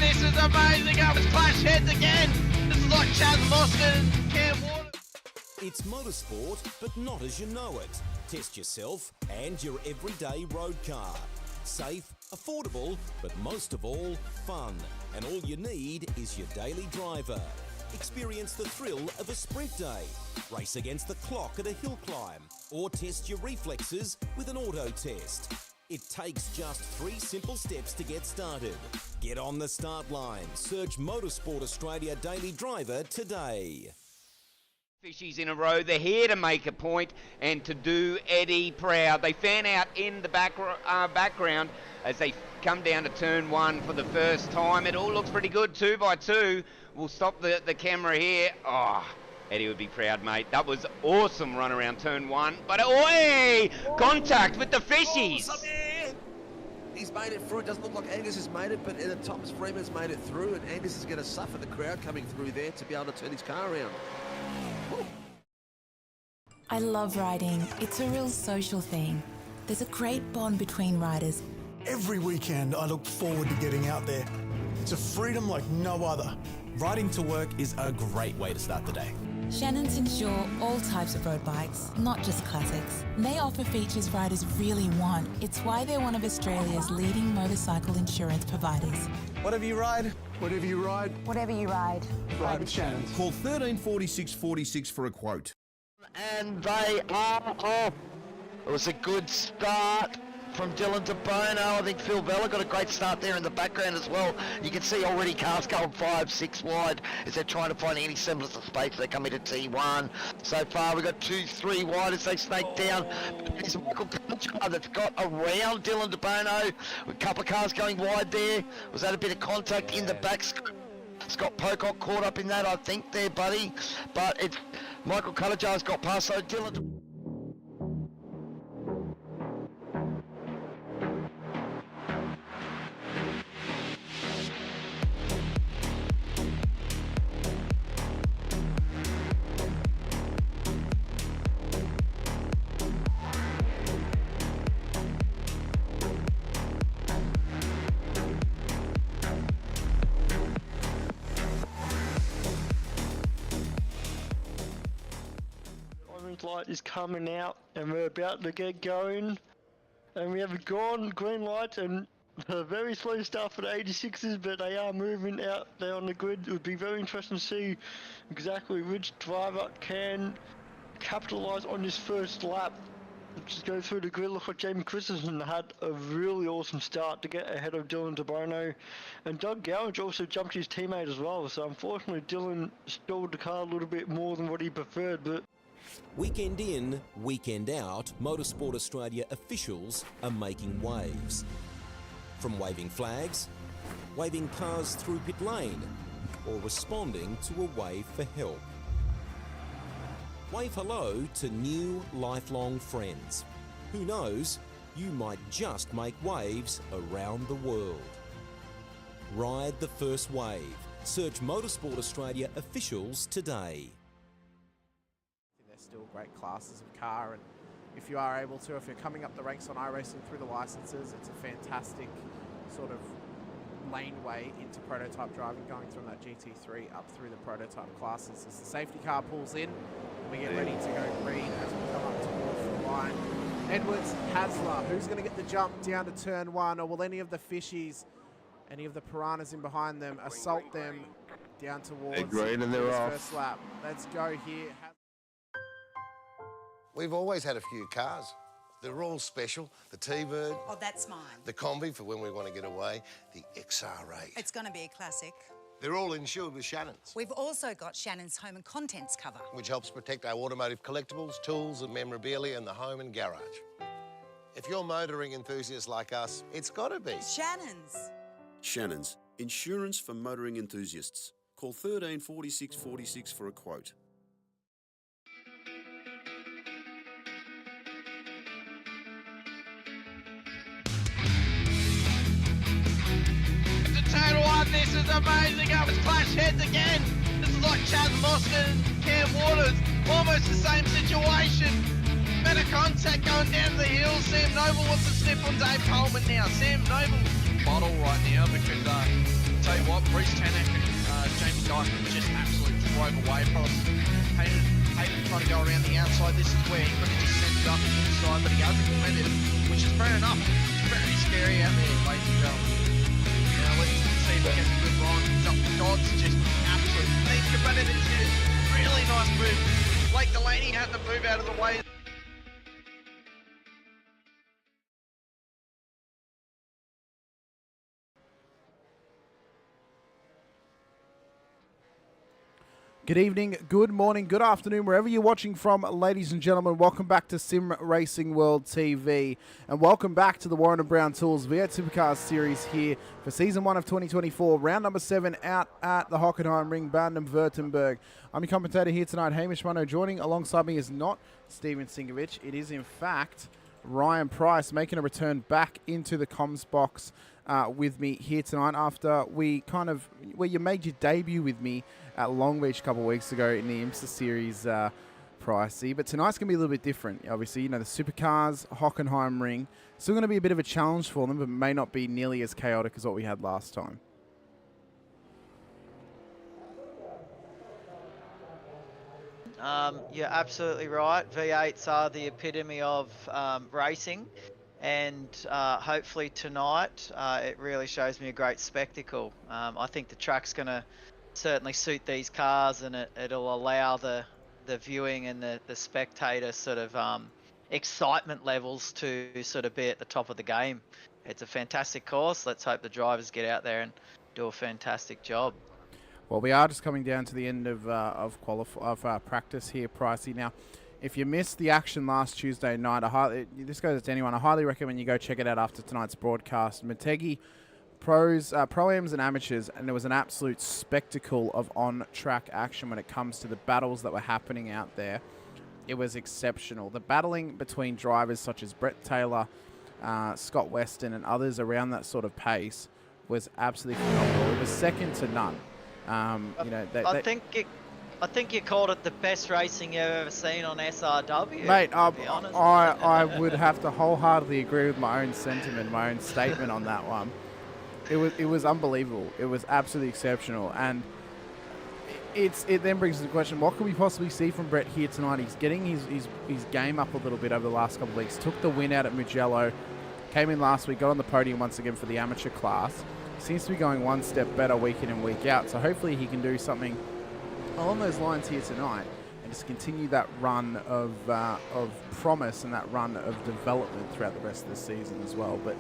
This is amazing. It was clash heads again. This is like Chaz Mostert and Cam Waters. It's motorsport, but not as you know it. Test yourself and your everyday road car. Safe, affordable, but most of all, fun. And all you need is your daily driver. Experience the thrill of a sprint day. Race against the clock at a hill climb. Or test your reflexes with an auto test. It takes just 3 simple steps to get started. Get on the start line. Search Motorsport Australia Daily Driver today. Fishies in a row. They're here to make a point and to do Eddie proud. They fan out in the background as they come down to turn 1 for the first time. It all looks pretty good, 2 by 2. We'll stop the camera here. Oh, Eddie would be proud, mate. That was awesome run around turn 1. But, contact with the fishies. He's made it through. It doesn't look like Angus has made it, but Thomas Freeman's made it through, and Angus is going to suffer the crowd coming through there to be able to turn his car around. I love riding. It's a real social thing. There's a great bond between riders. Every weekend I look forward to getting out there. It's a freedom like no other. Riding to work is a great way to start the day. Shannons insure all types of road bikes, not just classics. They offer features riders really want. It's why they're one of Australia's leading motorcycle insurance providers. Whatever you ride, whatever you ride, Whatever you ride, ride with Shannons. Call 134646 for a quote. And they are off. It was a good start from Dylan to Bono. I think Phil Vella got a great start there in the background as well. You can see already cars going 5, 6 wide as they're trying to find any semblance of space. They come into T1. So far we've got 2, 3 wide as they snake down. It's Michael Conchar that's got around Dylan de Bono. A couple of cars going wide there. Was that a bit of contact in the back? Scott Pocock caught up in that, I think, there, buddy. But it's Michael Cullajar's got past, so Dylan... light is coming out and we're about to get going, and we have green lights and a very slow start for the 86s, but they are moving out there on the grid. It would be very interesting to see exactly which driver can capitalise on this first lap. Just go through the grid. Look like Jamie Christensen had a really awesome start to get ahead of Dylan de Bono, and Doug Gowage also jumped his teammate as well, so unfortunately Dylan stalled the car a little bit more than what he preferred. But Weekend in, weekend out, Motorsport Australia officials are making waves. From waving flags, waving cars through pit lane, or responding to a wave for help. Wave hello to new lifelong friends. Who knows, you might just make waves around the world. Ride the first wave. Search Motorsport Australia officials today. Still great classes of car, and if you are able to, if you're coming up the ranks on iRacing through the licenses, it's a fantastic sort of laneway into prototype driving, going from that GT3 up through the prototype classes as the safety car pulls in and we get ready to go green as we come up towards the line. Edwards, Hasler, who's going to get the jump down to turn 1, or will any of the fishies, any of the piranhas in behind them, assault them down towards green and they're this off. first lap? Let's go here. We've always had a few cars. They're all special. The T-Bird. Oh, that's mine. The Combi for when we want to get away. The XR8. It's going to be a classic. They're all insured with Shannons, We've also got Shannon's home and contents cover, which helps protect our automotive collectibles, tools and memorabilia in the home and garage. If you're motoring enthusiasts like us, it's got to be Shannon's. Shannon's, insurance for motoring enthusiasts. Call 134646 for a quote. This is amazing. It was clash heads again. This is like Chaz Mostert and Cam Waters. Almost the same situation. Better contact going down the hill. Sam Noble wants to snip on Dave Coleman now. Sam Noble bottle right now because tell you what, Bruce Tanek and Jamie Dyson just absolutely drove away from us. Hayden trying to go around the outside. This is where he could have just sent it up the inside, but he hasn't committed, which is fair enough. It's very scary out there, ladies and gentlemen. Let's see if we get a good run. He's up the Dodds, just absolutely needs to run it into really nice move. Blake Delaney had to move out of the way. Good evening, good morning, good afternoon, wherever you're watching from, ladies and gentlemen. Welcome back to Sim Racing World TV, and welcome back to the Warren & Brown Tools V8 Supercars series here for Season 1 of 2024, round number 7 out at the Hockenheimring, Baden-Württemberg. I'm your commentator here tonight, Hamish Munro. Joining alongside me is not Steven Sinkovic. It is, in fact, Ryan Price making a return back into the comms box with me here tonight after you made your debut with me at Long Beach a couple of weeks ago in the IMSA series, Pricey. But tonight's going to be a little bit different. Obviously, the Supercars, Hockenheimring, still going to be a bit of a challenge for them, but may not be nearly as chaotic as what we had last time. You're absolutely right. V8s are the epitome of racing, and hopefully tonight it really shows me a great spectacle. I think the track's going to certainly suit these cars, and it'll allow the viewing and the spectator sort of excitement levels to sort of be at the top of the game. It's a fantastic course. Let's hope the drivers get out there and do a fantastic job. Well, we are just coming down to the end of practice here, Pricey. Now, if you missed the action last Tuesday night, this goes to anyone. I highly recommend you go check it out after tonight's broadcast. Motegi, Pro-Ams and amateurs, and there was an absolute spectacle of on-track action when it comes to the battles that were happening out there. It was exceptional. The battling between drivers such as Brett Taylor, Scott Weston, and others around that sort of pace was absolutely phenomenal. It was second to none. I think you called it the best racing you've ever seen on SRW. Mate, to be honest. I would have to wholeheartedly agree with my own sentiment, my own statement on that one. It was unbelievable. It was absolutely exceptional, and it then brings us the question: what can we possibly see from Brett here tonight? He's getting his game up a little bit over the last couple of weeks. Took the win out at Mugello, came in last week, got on the podium once again for the amateur class. Seems to be going one step better week in and week out. So hopefully he can do something along those lines here tonight and just continue that run of promise and that run of development throughout the rest of the season as well. But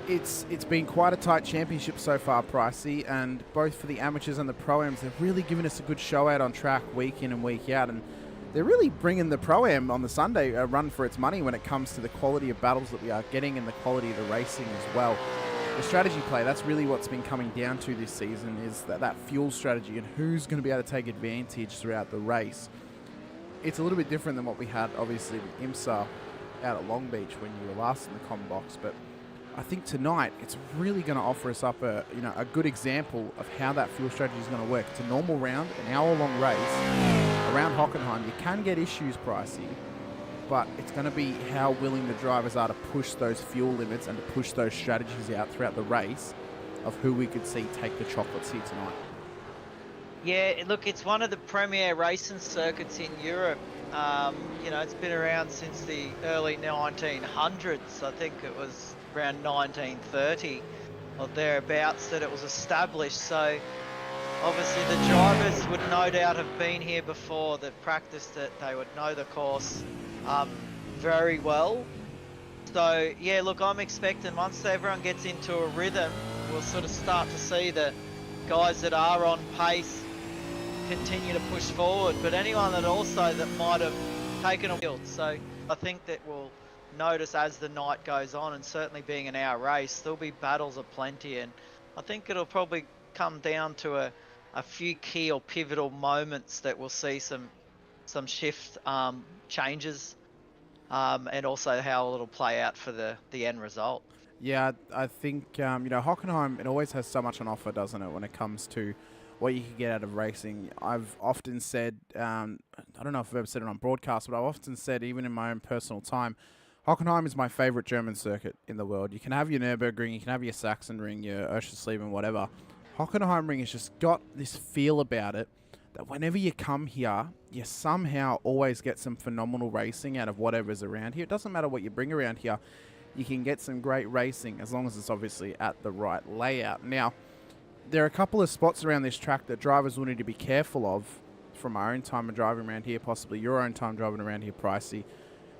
it's been quite a tight championship so far, Pricey, and both for the amateurs and the Pro-Ams, they've really given us a good show out on track week in and week out, and they're really bringing the Pro-Am on the Sunday a run for its money when it comes to the quality of battles that we are getting and the quality of the racing as well. The strategy play, that's really what's been coming down to this season, is that fuel strategy and who's going to be able to take advantage throughout the race. It's a little bit different than what we had, obviously, with IMSA out at Long Beach when you were last in the comm box, but I think tonight it's really going to offer us up a good example of how that fuel strategy is going to work. It's a normal round, an hour-long race around Hockenheim. You can get issues, Pricey, but it's going to be how willing the drivers are to push those fuel limits and to push those strategies out throughout the race of who we could see take the chocolates here tonight. Yeah, look, it's one of the premier racing circuits in Europe. It's been around since the early 1900s. I think it was around 1930 or thereabouts that it was established. So obviously the drivers would no doubt have been here before, that practiced it, they would know the course very well. So yeah, look, I'm expecting once everyone gets into a rhythm, we'll sort of start to see the guys that are on pace continue to push forward, but anyone that might have taken a field. So I think that we'll notice as the night goes on, and certainly being an hour race, there'll be battles aplenty, and I think it'll probably come down to a few key or pivotal moments that we'll see some shift changes, and also how it'll play out for the end result. Yeah, I think Hockenheim, it always has so much on offer, doesn't it, when it comes to what you can get out of racing. I've often said, I don't know if I've ever said it on broadcast, but I've often said, even in my own personal time, Hockenheim is my favourite German circuit in the world. You can have your Nürburgring, you can have your Sachsenring, your Östersleben, whatever, Hockenheimring has just got this feel about it that whenever you come here, you somehow always get some phenomenal racing out of whatever's around here. It doesn't matter what you bring around here. You can get some great racing as long as it's obviously at the right layout. Now, there are a couple of spots around this track that drivers will need to be careful of from our own time of driving around here, possibly your own time driving around here, Pricey,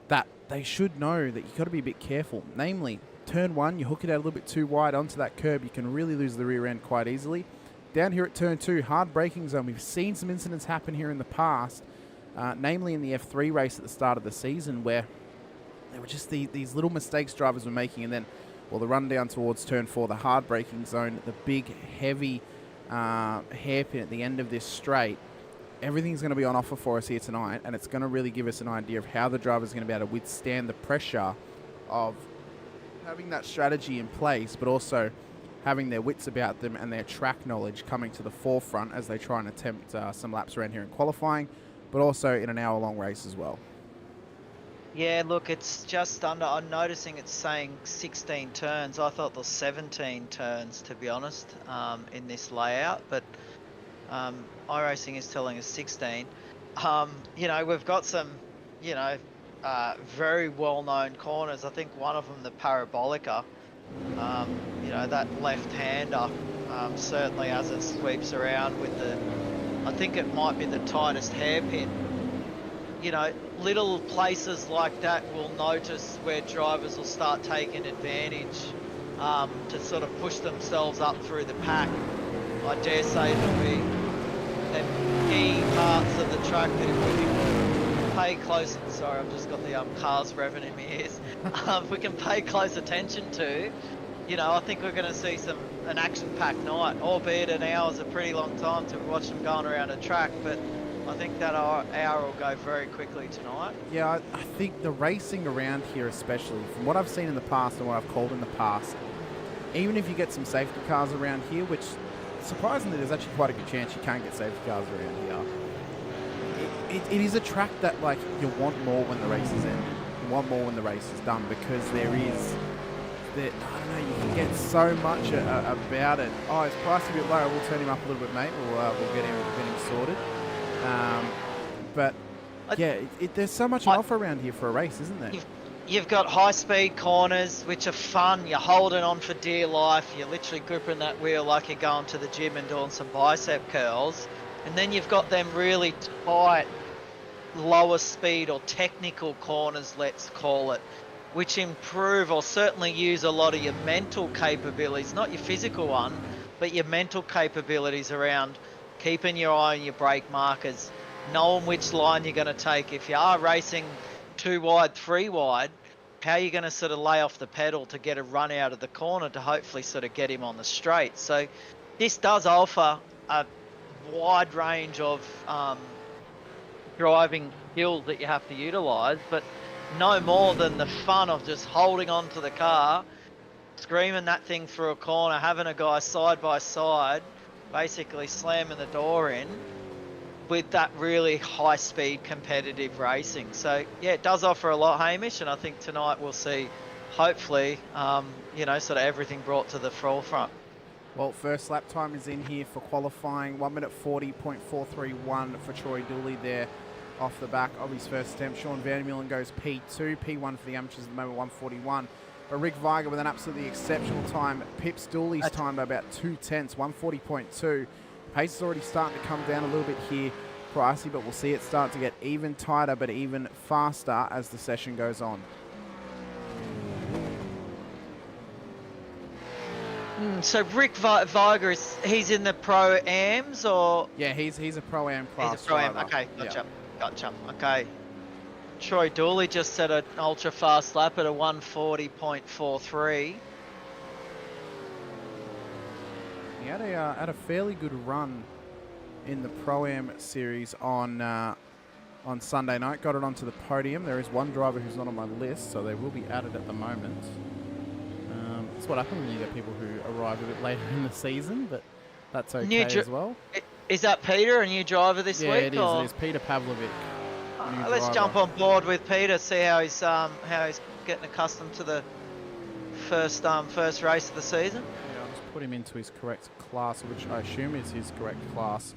that they should know that you've got to be a bit careful. Namely, turn 1, you hook it out a little bit too wide onto that curb, you can really lose the rear end quite easily. Down here at turn 2, hard braking zone. We've seen some incidents happen here in the past, namely in the F3 race at the start of the season, where there were just these little mistakes drivers were making, and then, well, the run down towards turn 4, the hard braking zone, the big, heavy hairpin at the end of this straight. Everything's going to be on offer for us here tonight, and it's going to really give us an idea of how the driver's going to be able to withstand the pressure of having that strategy in place, but also having their wits about them and their track knowledge coming to the forefront as they try and attempt some laps around here in qualifying, but also in an hour-long race as well. Yeah, look, it's just under. I'm noticing it's saying 16 turns. I thought there was 17 turns, to be honest, in this layout, but iRacing is telling us 16. You know, we've got some, you know, very well-known corners. I think one of them, the Parabolica, you know, that left-hander, certainly as it sweeps around with the, I think it might be the tightest hairpin. You know, little places like that will notice where drivers will start taking advantage to sort of push themselves up through the pack. I dare say there'll be them key parts of the track that if we can pay close, sorry, I've just got the cars revving in my ears. If we can pay close attention to, you know, I think we're going to see an action-packed night, albeit an hour's a pretty long time to watch them going around a track, but I think that hour will go very quickly tonight. Yeah, I think the racing around here, especially from what I've seen in the past and what I've called in the past, even if you get some safety cars around here, which surprisingly there's actually quite a good chance you can't get safety cars around here, it is a track that, like, you want more when the race is ended. You want more when the race is done, because there is, I don't know, you can get so much about it. Oh, his price a bit low, we'll turn him up a little bit, mate. We'll get him sorted. But yeah, there's so much on offer around here for a race, isn't there? You've got high-speed corners, which are fun. You're holding on for dear life. You're literally gripping that wheel like you're going to the gym and doing some bicep curls. And then you've got them really tight, lower speed or technical corners, let's call it, which improve or certainly use a lot of your mental capabilities, not your physical one, but your mental capabilities around keeping your eye on your brake markers, knowing which line you're going to take. If you are racing 2 wide, 3 wide, how you're going to sort of lay off the pedal to get a run out of the corner to hopefully sort of get him on the straight. So this does offer a wide range of driving skills that you have to utilise, but no more than the fun of just holding on to the car, screaming that thing through a corner, having a guy side by side, basically slamming the door in with that really high-speed competitive racing. So yeah, it does offer a lot, Hamish, and I think tonight we'll see, hopefully, you know, sort of everything brought to the forefront. Well, first lap time is in here for qualifying. 1 minute 40.431 for Troy Dooley there off the back of his first attempt. Sean Van Meulen goes P2, P1 for the amateurs at the moment, 141. But Rick Viger with an absolutely exceptional time pips Dooley's time by about 2/10, 140.2. Pace is already starting to come down a little bit here, Pricey, but we'll see it start to get even tighter but even faster as the session goes on. So Rick Viger, he's in the Pro-Ams, or? Yeah, he's a Pro-Am class. He's a Pro-Am, okay, gotcha, okay. Troy Dooley just set an ultra-fast lap at a 140.43. He had a fairly good run in the Pro-Am series on Sunday night. Got it onto the podium. There is one driver who's not on my list, so they will be added at the moment. That's what happens when you get people who arrive a bit later in the season, but that's okay as well. Is that Peter, a new driver this week? Yeah, it is. It is Peter Pavlovic. Let's jump on board with Peter, see how he's getting accustomed to the first race of the season. Yeah, I'll just put him into his correct class, which I assume is his correct class.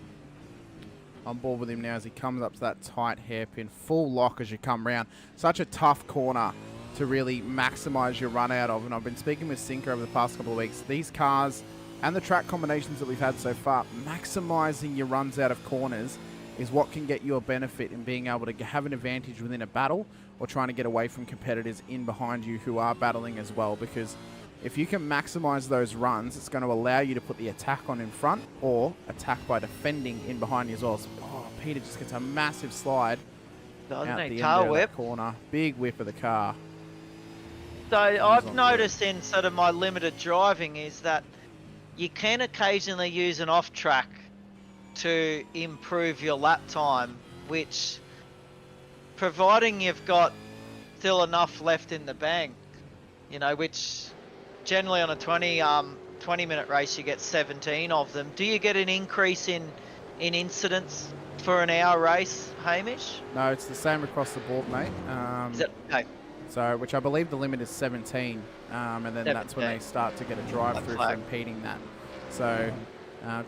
On board with him now as he comes up to that tight hairpin. Full lock as you come round. Such a tough corner to really maximise your run out of. And I've been speaking with Sinker over the past couple of weeks. These cars and the track combinations that we've had so far, maximising your runs out of corners is what can get you a benefit in being able to have an advantage within a battle or trying to get away from competitors in behind you who are battling as well. Because if you can maximise those runs, it's going to allow you to put the attack on in front or attack by defending in behind you as well. So, Peter just gets a massive slide out the end of that corner. Big whip of the car. So I've noticed in sort of my limited driving is that you can occasionally use an off-track to improve your lap time, which, providing you've got still enough left in the bank, you know, which generally on a 20-minute race you get 17 of them. Do you get an increase in incidents for an hour race, Hamish? No, it's the same across the board, mate. Is it? Okay. So, which I believe the limit is 17, and then 17. That's when they start to get a drive-through for impeding that. So,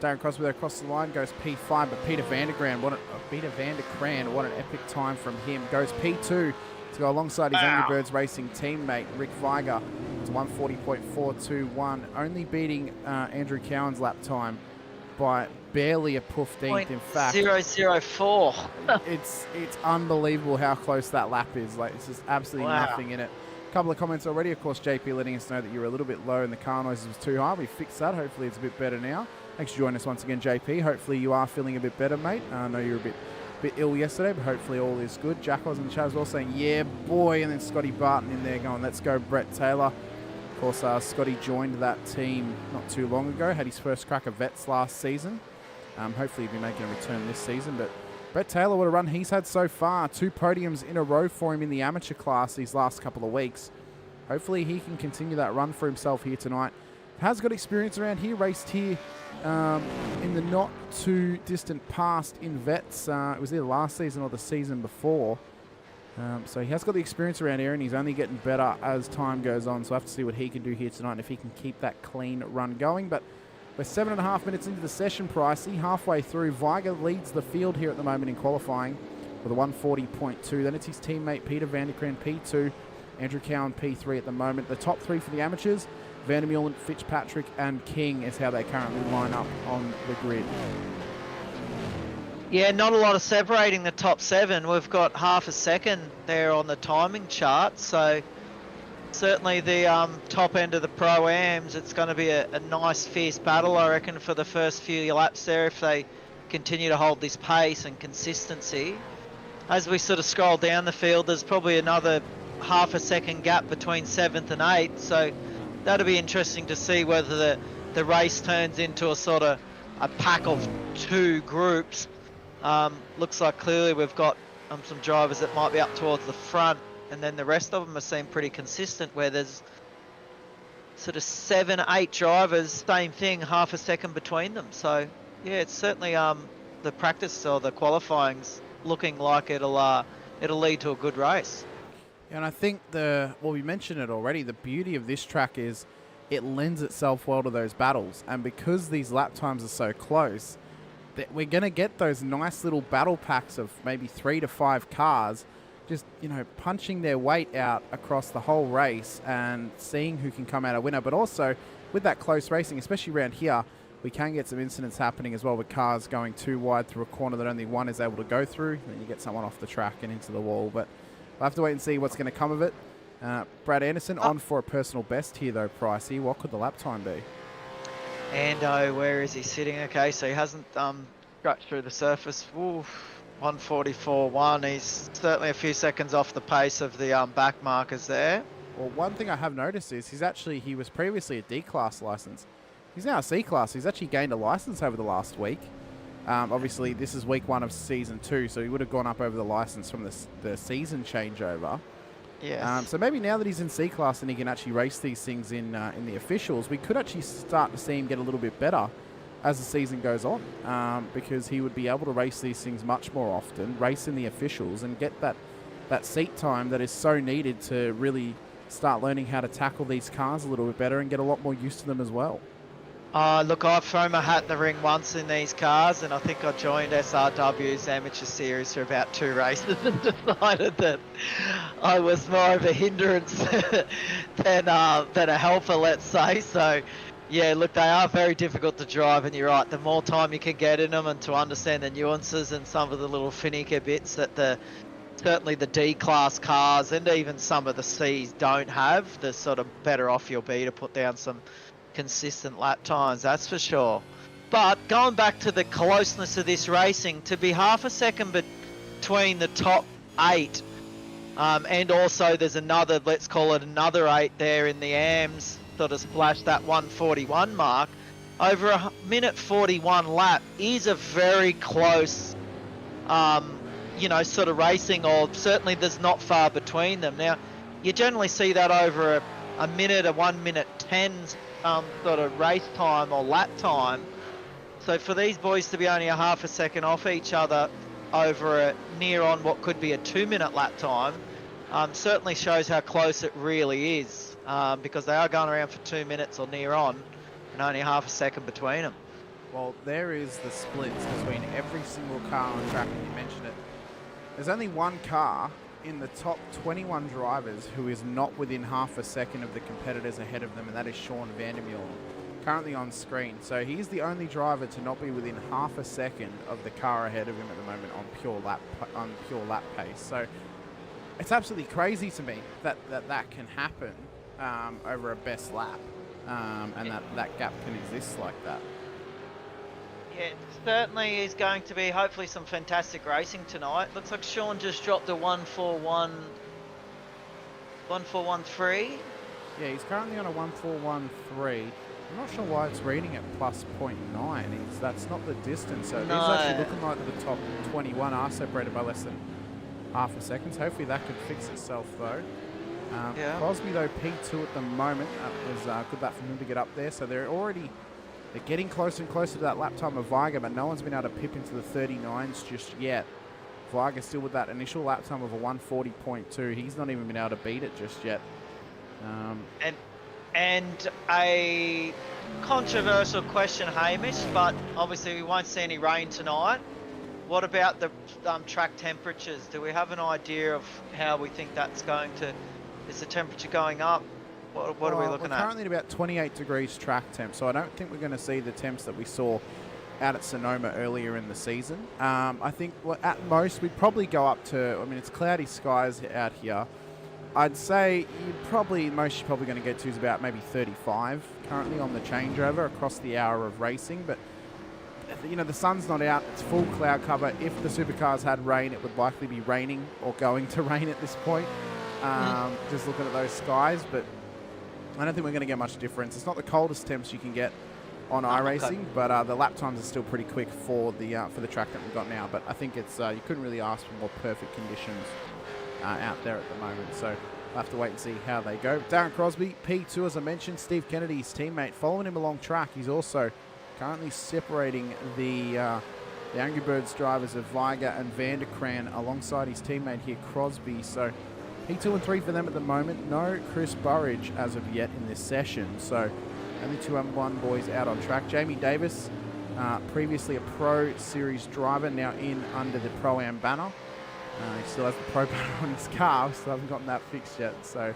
Darren Crosby across the line goes P5, but Peter van der Kraan, what an epic time from him. Goes P2 to go alongside his Angry Birds Racing teammate, Rick Viger. It's 140.421, only beating Andrew Cowan's lap time by barely a 15th. In fact, 004. it's unbelievable how close that lap is. Like, it's just absolutely nothing in it. A couple of comments already. Of course, JP letting us know that you were a little bit low and the car noises was too high. We fixed that. Hopefully it's a bit better now. Thanks for joining us once again, JP. Hopefully you are feeling a bit better, mate. I know you were a bit ill yesterday, but hopefully all is good. Jack was in the chat as well saying, yeah, boy. And then Scotty Barton in there going, let's go, Brett Taylor. Of course, Scotty joined that team not too long ago. Had his first crack of vets last season. Hopefully he'll be making a return this season. But Brett Taylor, what a run he's had so far. 2 podiums in a row for him in the amateur class these last couple of weeks. Hopefully he can continue that run for himself here tonight. Has got experience around here, raced here in the not too distant past in vets. It was either last season or the season before. So he has got the experience around here and he's only getting better as time goes on. So I have to see what he can do here tonight and if he can keep that clean run going. But we're 7.5 minutes into the session, Pricey. Halfway through, Viger leads the field here at the moment in qualifying with a 140.2. Then it's his teammate Peter van der Kraan P2, Andrew Cowan P3 at the moment. The top 3 for the amateurs, Vandermeulen, Fitzpatrick and King is how they currently line up on the grid. Yeah, not a lot of separating the top 7. We've got half a second there on the timing chart, so certainly the top end of the Pro-Ams, it's going to be a nice fierce battle, I reckon, for the first few laps there if they continue to hold this pace and consistency. As we sort of scroll down the field, there's probably another half a second gap between 7th and 8th, so that'll be interesting to see whether the race turns into a sort of a pack of 2 groups. Looks like clearly we've got some drivers that might be up towards the front, and then the rest of them seem pretty consistent where there's sort of 7, 8 drivers, same thing, half a second between them. So yeah, it's certainly the practice or the qualifying's looking like it'll lead to a good race. And I think we mentioned it already, the beauty of this track is it lends itself well to those battles. And because these lap times are so close, that we're going to get those nice little battle packs of maybe 3 to 5 cars just, you know, punching their weight out across the whole race and seeing who can come out a winner. But also, with that close racing, especially around here, we can get some incidents happening as well with cars going too wide through a corner that only one is able to go through. Then you get someone off the track and into the wall. But we'll have to wait and see what's going to come of it. Brad Anderson on for a personal best here, though, Pricey. What could the lap time be? Ando, where is he sitting? Okay, so he hasn't scratched through the surface. Oof. 144.1. He's certainly a few seconds off the pace of the back markers there. Well, one thing I have noticed is he was previously a D-class license. He's now a C-class. He's actually gained a license over the last week. Obviously, this is week 1 of season 2, so he would have gone up over the license from the season changeover. Yes. So maybe now that he's in C-class and he can actually race these things in the officials, we could actually start to see him get a little bit better as the season goes on, because he would be able to race these things much more often, race in the officials, and get that seat time that is so needed to really start learning how to tackle these cars a little bit better and get a lot more used to them as well. Look, I've thrown my hat in the ring once in these cars, and I think I joined SRW's amateur series for about 2 races and decided that I was more of a hindrance than a helper, let's say. So, yeah, look, they are very difficult to drive, and you're right. The more time you can get in them and to understand the nuances and some of the little finicky bits that certainly the D-class cars and even some of the Cs don't have, the sort of better off you'll be to put down some consistent lap times, that's for sure. But going back to the closeness of this racing, to be half a second between the top 8, and also there's another, let's call it another 8 there in the AMS, sort of splashed that 141 mark, over a minute 41 lap is a very close, sort of racing, or certainly there's not far between them. Now, you generally see that over a minute, a 1 minute 10 sort of race time or lap time. So for these boys to be only a half a second off each other over a near on what could be a 2 minute lap time certainly shows how close it really is, because they are going around for 2 minutes or near on and only half a second between them. Well, there is the splits between every single car on track, and you mentioned it. There's only one car in the top 21 drivers who is not within half a second of the competitors ahead of them, and that is Sean Vandermeulen, currently on screen. So he's the only driver to not be within half a second of the car ahead of him at the moment on pure lap pace. So it's absolutely crazy to me that can happen over a best lap, and that gap can exist like that. Yeah, it certainly is going to be hopefully some fantastic racing tonight. Looks like Sean just dropped a 141.3. Yeah, he's currently on a 141.3. I'm not sure why it's reading at plus 0.9. That's not the distance. So it is actually looking like the top 21 are separated by less than half a second. So hopefully that could fix itself though. Crosby though, P2 at the moment. That was good that for him to get up there. So they're getting closer and closer to that lap time of Viger, but no one's been able to pip into the 39s just yet. Viger still with that initial lap time of a 140.2. He's not even been able to beat it just yet. And a controversial question, Hamish, but obviously we won't see any rain tonight. What about the track temperatures? Do we have an idea of how we think that's going to... Is the temperature going up? What are we looking at? Currently at about 28 degrees track temp, so I don't think we're going to see the temps that we saw out at Sonoma earlier in the season. I think at most we'd probably go up to, it's cloudy skies out here. I'd say most you're probably going to get to is about maybe 35 currently on the changeover across the hour of racing, but the sun's not out, it's full cloud cover. If the Supercars had rain, it would likely be raining or going to rain at this point. Just looking at those skies, but I don't think we're going to get much difference. It's not the coldest temps you can get on iRacing, but the lap times are still pretty quick for the track that we've got now. But I think it's you couldn't really ask for more perfect conditions out there at the moment. So we'll have to wait and see how they go. Darren Crosby, P2, as I mentioned. Steve Kennedy, his teammate, following him along track. He's also currently separating the Angry Birds drivers of Viger and Vanderkran alongside his teammate here, Crosby. So P2 and 3 for them at the moment. No Chris Burridge as of yet in this session. So only 2 M1 boys out on track. Jamie Davis, previously a Pro Series driver, now in under the Pro-Am banner. He still has the Pro banner on his car. We still haven't gotten that fixed yet. So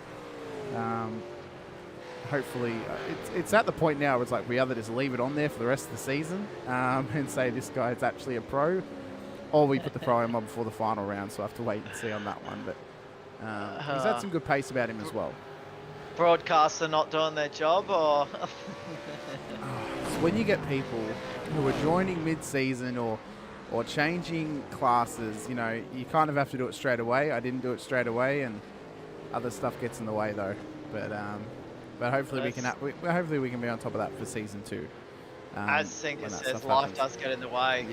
hopefully it's at the point now where it's like we either just leave it on there for the rest of the season and say this guy is actually a pro, or we put the Pro-Am on before the final round. So I have to wait and see on that one. But he's had some good pace about him as well. Broadcasts are not doing their job, or So when you get people who are joining mid-season or changing classes, you kind of have to do it straight away. I didn't do it straight away, and other stuff gets in the way though. But hopefully we can be on top of that for season 2. As Sinker says, life does get in the way.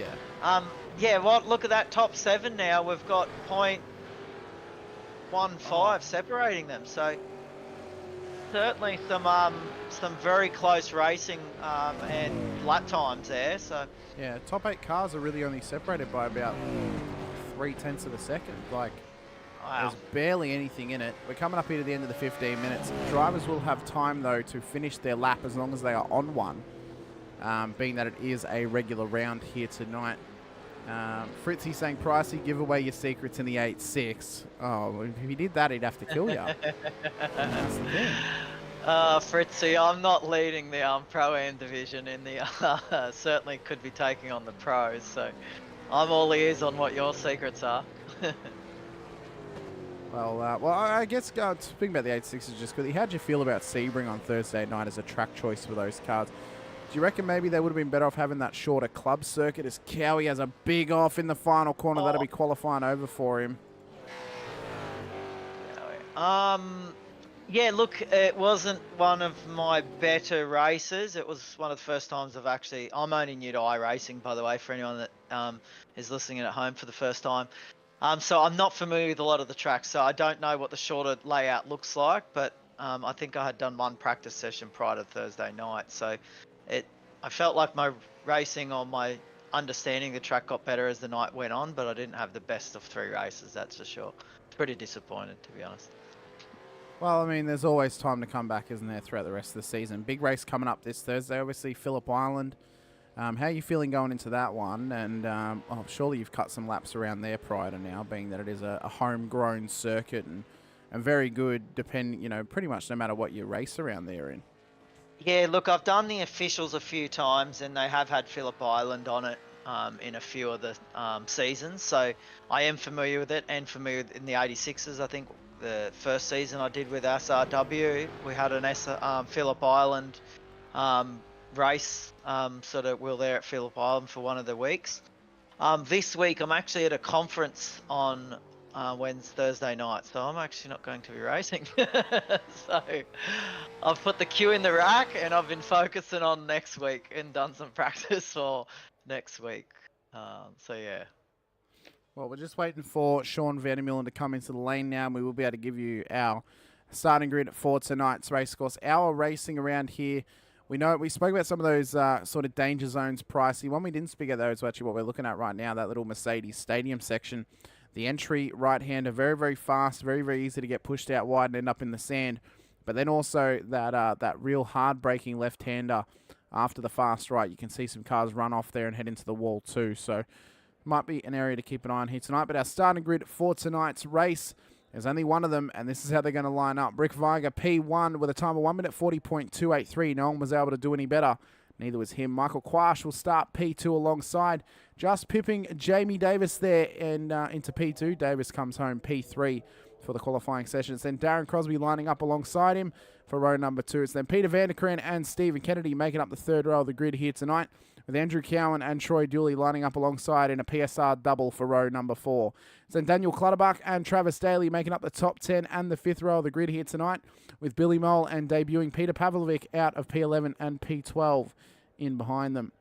Yeah. Look at that top 7 now. We've got 0.15 separating them. So certainly some very close racing and lap times there. So yeah, top 8 cars are really only separated by about 0.3 of a second. Like, there's barely anything in it. We're coming up here to the end of the 15 minutes. Drivers will have time though to finish their lap as long as they are on one. being that it is a regular round here tonight. Fritzy saying, Pricey, give away your secrets in the 8-6. Oh, if he did that, he'd have to kill you. That's the thing. Fritzy, I'm not leading the Pro-Am division in the, certainly could be taking on the pros, so I'm all ears on what your secrets are. Well, I guess speaking about the 8-6s just quickly, how'd you feel about Sebring on Thursday night as a track choice for those cars? Do you reckon maybe they would have been better off having that shorter club circuit as Cowie has a big off in the final corner? That'll be qualifying over for him. Yeah, look, it wasn't one of my better races. It was one of the first times I'm only new to iRacing, by the way, for anyone that is listening at home for the first time. So I'm not familiar with a lot of the tracks, so I don't know what the shorter layout looks like, but I think I had done one practice session prior to Thursday night, so I felt like my racing or my understanding of the track got better as the night went on, but I didn't have the best of 3 races, that's for sure. Pretty disappointed, to be honest. Well, I mean, there's always time to come back, isn't there, throughout the rest of the season. Big race coming up this Thursday, obviously, Phillip Island. How are you feeling going into that one? And surely you've cut some laps around there prior to now, being that it is a homegrown circuit and very good, pretty much no matter what you race around there in. Yeah, look, I've done the officials a few times, and they have had Phillip Island on it in a few of the seasons, so I am familiar with it and familiar in the 86s. I think the first season I did with SRW, we had an Phillip Island race, so that we were there at Phillip Island for one of the weeks. This week I'm actually at a conference on Thursday night, so I'm actually not going to be racing. So I've put the queue in the rack and I've been focusing on next week and done some practice for next week. So yeah. Well, we're just waiting for Sean Vandermeulen to come into the lane now, and we will be able to give you our starting grid for tonight's race course. Our racing around here, we spoke about some of those sort of danger zones, Pricey. One we didn't speak about, though, is actually what we're looking at right now, that little Mercedes Stadium section. The entry right-hander, very, very fast, very, very easy to get pushed out wide and end up in the sand. But then also that real hard-braking left-hander after the fast right. You can see some cars run off there and head into the wall too. So might be an area to keep an eye on here tonight. But our starting grid for tonight's race, there's only one of them, and this is how they're going to line up. Brick Viger, P1, with a time of 1 minute 40.283. No one was able to do any better. Neither was him. Michael Quash will start P2 alongside. Just pipping Jamie Davis there and into P2. Davis comes home P3 for the qualifying session. It's then Darren Crosby lining up alongside him for row number 2. It's then Peter Vanderkraan and Stephen Kennedy making up the third row of the grid here tonight, with Andrew Cowan and Troy Dooley lining up alongside in a PSR double for row number 4. It's then Daniel Clutterbuck and Travis Daly making up the top 10 and the 5th row of the grid here tonight, with Billy Mole and debuting Peter Pavlovic out of P11 and P12 in behind them.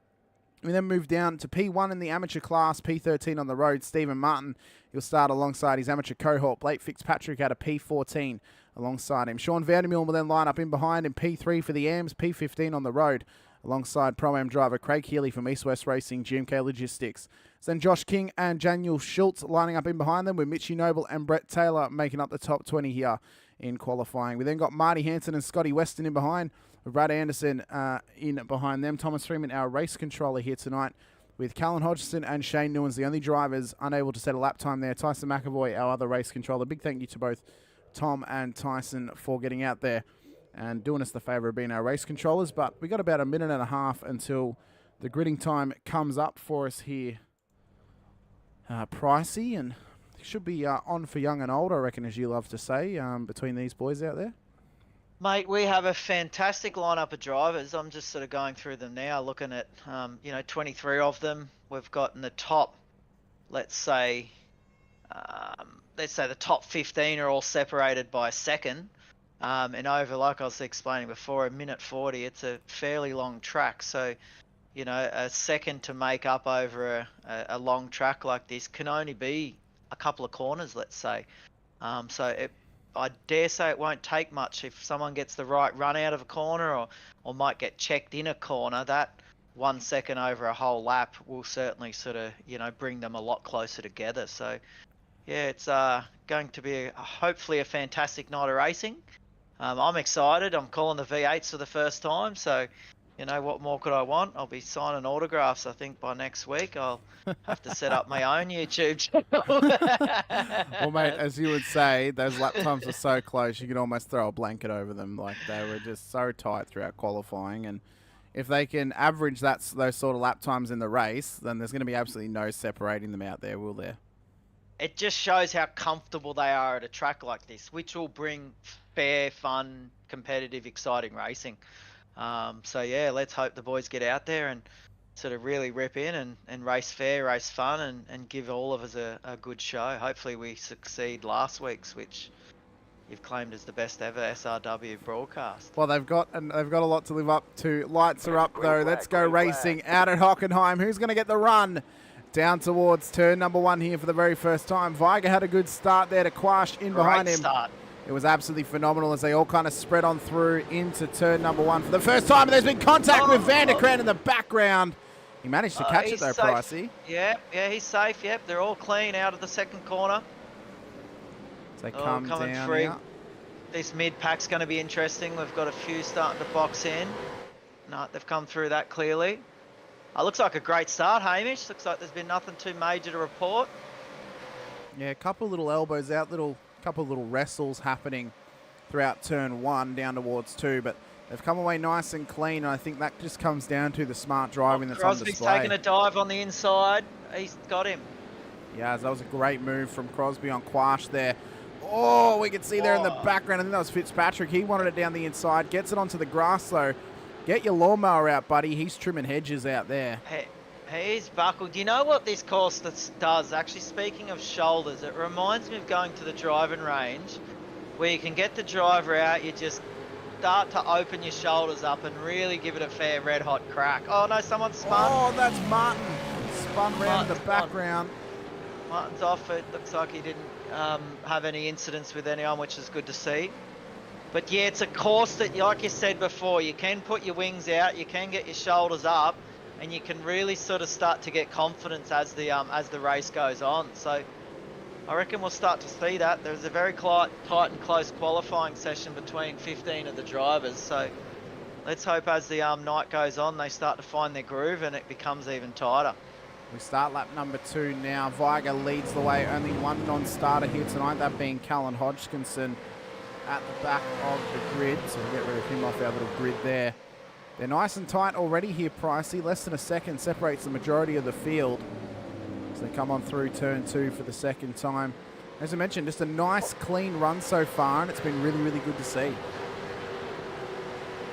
We then move down to P1 in the amateur class, P13 on the road. Stephen Martin, he'll start alongside his amateur cohort, Blake Fitzpatrick, out of P14 alongside him. Sean Vandermeulen will then line up in behind in P3 for the AMs, P15 on the road, alongside Pro-Am driver Craig Healy from East West Racing, GMK Logistics. So then Josh King and Daniel Schultz lining up in behind them, with Mitchy Noble and Brett Taylor making up the top 20 here in qualifying. We then got Marty Hanson and Scotty Weston in behind, with Brad Anderson in behind them. Thomas Freeman, our race controller here tonight, with Callan Hodgson and Shane Newens, the only drivers unable to set a lap time there. Tyson McAvoy, our other race controller. Big thank you to both Tom and Tyson for getting out there and doing us the favour of being our race controllers. But we got about a minute and a half until the gridding time comes up for us here, Pricey, and it should be on for young and old, I reckon, as you love to say, between these boys out there. Mate, we have a fantastic lineup of drivers. I'm just sort of going through them now, looking at 23 of them. We've got in the top, let's say the top 15 are all separated by a second. And over, like I was explaining before, a minute 40, it's a fairly long track. So, a second to make up over a long track like this can only be a couple of corners, let's say. I dare say it won't take much if someone gets the right run out of a corner or might get checked in a corner. That 1 second over a whole lap will certainly sort of, bring them a lot closer together. So, yeah, it's going to be hopefully a fantastic night of racing. I'm excited. I'm calling the V8s for the first time. So, you know, what more could I want? I'll be signing autographs, I think, by next week. I'll have to set up my own YouTube channel. Well, mate, as you would say, those lap times were so close, you could almost throw a blanket over them. Like, they were just so tight throughout qualifying. And if they can average those sort of lap times in the race, then there's going to be absolutely no separating them out there, will there? It just shows how comfortable they are at a track like this, which will bring fair, fun, competitive, exciting racing. So yeah, let's hope the boys get out there and sort of really rip in and race fair, race fun, and give all of us a good show. Hopefully we succeed last week's, which you've claimed as the best ever SRW broadcast. Well, they've got a lot to live up to. Lights are up though. Let's go racing out at Hockenheim. Who's going to get the run? Down towards turn number 1 here for the very first time. Viger had a good start there to Quash in behind him. Start. It was absolutely phenomenal as they all kind of spread on through into turn number 1 for the first time. And there's been contact with Vanderkrant in the background. He managed to catch it though, safe. Pricey. Yeah, he's safe. Yep, they're all clean out of the second corner. So they come down here. This mid-pack's going to be interesting. We've got a few starting to box in. No, they've come through that clearly. Looks like a great start, Hamish. Looks like there's been nothing too major to report. Yeah, a couple little elbows out, couple little wrestles happening throughout turn 1 down towards 2, but they've come away nice and clean, and I think that just comes down to the smart driving that's on display. Crosby's taking a dive on the inside. He's got him. Yeah, that was a great move from Crosby on Quash there. Oh, we can see there in the background, I think that was Fitzpatrick. He wanted it down the inside, gets it onto the grass though. Get your lawnmower out, buddy. He's trimming hedges out there. He's buckled. You know what this course does? Actually, speaking of shoulders, it reminds me of going to the driving range where you can get the driver out, you just start to open your shoulders up and really give it a fair red-hot crack. Oh, no, someone spun. Oh, that's Martin. Spun round in the background. Martin's off. It looks like he didn't have any incidents with anyone, which is good to see. But yeah, it's a course that, like you said before, you can put your wings out, you can get your shoulders up, and you can really sort of start to get confidence as the race goes on. So I reckon we'll start to see that. There's a very tight and close qualifying session between 15 of the drivers. So let's hope as the night goes on, they start to find their groove and it becomes even tighter. We start lap number 2 now. Viger leads the way. Only one non-starter here tonight, that being Callan Hodgkinson at the back of the grid. So we'll get rid of him off our little grid there. They're nice and tight already here, Pricey. Less than a second separates the majority of the field. So they come on through turn 2 for the second time. As I mentioned, just a nice, clean run so far, and it's been really, really good to see.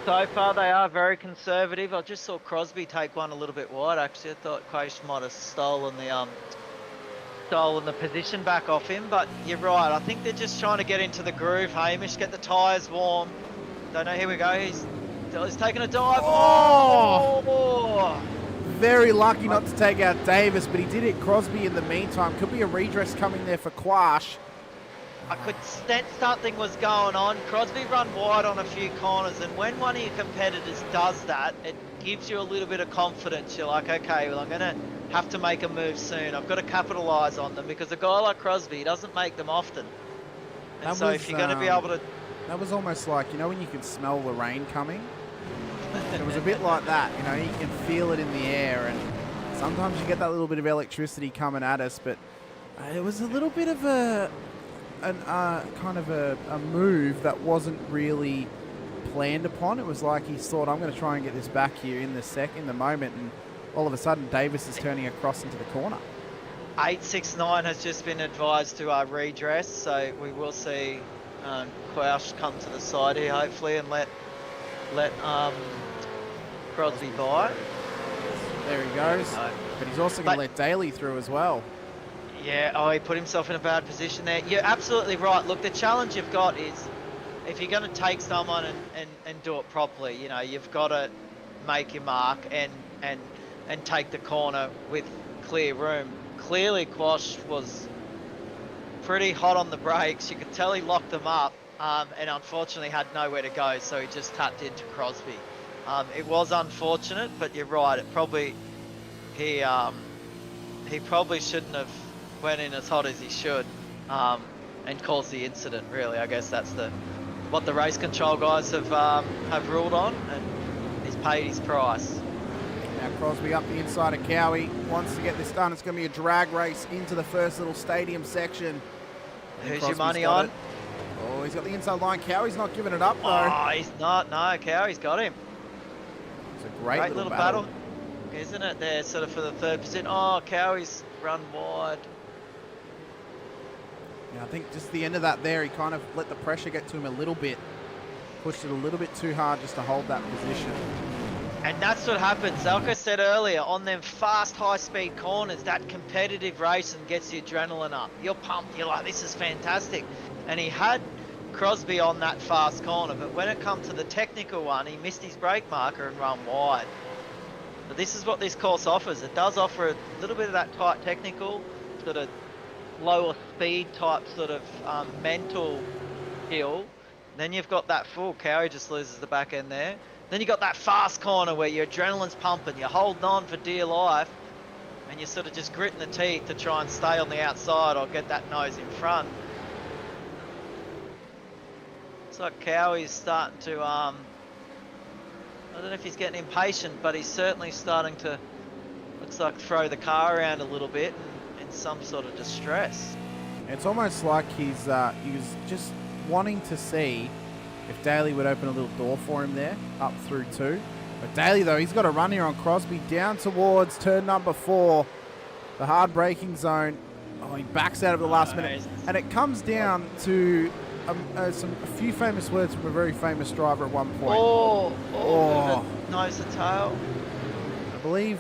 So far, they are very conservative. I just saw Crosby take one a little bit wide, actually. I thought Quash might have stolen the position back off him, but you're right. I think they're just trying to get into the groove, Hamish, get the tyres warm. Don't know, here we go. He's taking a dive. Oh! Very lucky not to take out Davis, but he did hit Crosby in the meantime. Could be a redress coming there for Quash. I could sense something was going on. Crosby run wide on a few corners, and when one of your competitors does that, it gives you a little bit of confidence. You're like, okay, well, I'm going to have to make a move soon. I've got to capitalise on them, because a guy like Crosby, he doesn't make them often. And so if you're going to be able to... That was almost like, you know, when you can smell the rain coming? It was a bit like that, you know, you can feel it in the air, and sometimes you get that little bit of electricity coming at us, but it was a little bit of a move that wasn't really planned upon. It was like he thought, I'm going to try and get this back here in the moment, and all of a sudden Davis is turning across into the corner. 869 has just been advised to redress, so we will see Quash come to the side here hopefully and let Crosby by. There he goes. But he's also going to let Daly through as well. Yeah, he put himself in a bad position there. You're absolutely right. Look, the challenge you've got is if you're going to take someone and do it properly, you know, you've got to make your mark and take the corner with clear room. Clearly, Quash was pretty hot on the brakes. You could tell he locked them up and unfortunately had nowhere to go, so he just tapped into Crosby. It was unfortunate, but you're right. It probably he probably shouldn't have went in as hot as he should and caused the incident. Really, I guess that's what the race control guys have ruled on, and he's paid his price. Now Crosby up the inside of Cowie, wants to get this done. It's going to be a drag race into the first little stadium section. Who's Crosby's your money got on? it. Oh, he's got the inside line. Cowie's not giving it up though. Oh, he's not. No, Cowie's got him. It's a great little battle, isn't it? There, sort of for the third position. Oh, Cowie's run wide. Yeah, I think just the end of that there, he kind of let the pressure get to him a little bit. Pushed it a little bit too hard just to hold that position. And that's what happens. Like I said earlier, on them fast, high-speed corners, that competitive racing gets the adrenaline up. You're pumped. You're like, this is fantastic. And he had Crosby on that fast corner, but when it comes to the technical one, he missed his brake marker and run wide. But this is what this course offers. It does offer a little bit of that tight technical, sort of lower speed type sort of mental skill. Then you've got that full. Cowie just loses the back end there. Then you got that fast corner where your adrenaline's pumping, you're holding on for dear life, and you're sort of just gritting the teeth to try and stay on the outside or get that nose in front. Looks like Cowie's starting to, I don't know if he's getting impatient, but he's certainly starting to, looks like, throw the car around a little bit in some sort of distress. It's almost like he was just wanting to see if Daly would open a little door for him there, up through 2. But Daly, though, he's got a run here on Crosby, down towards turn number 4, the hard braking zone. Oh, he backs out at the last minute. And it comes down to a few famous words from a very famous driver at one point. Nose to tail. I believe,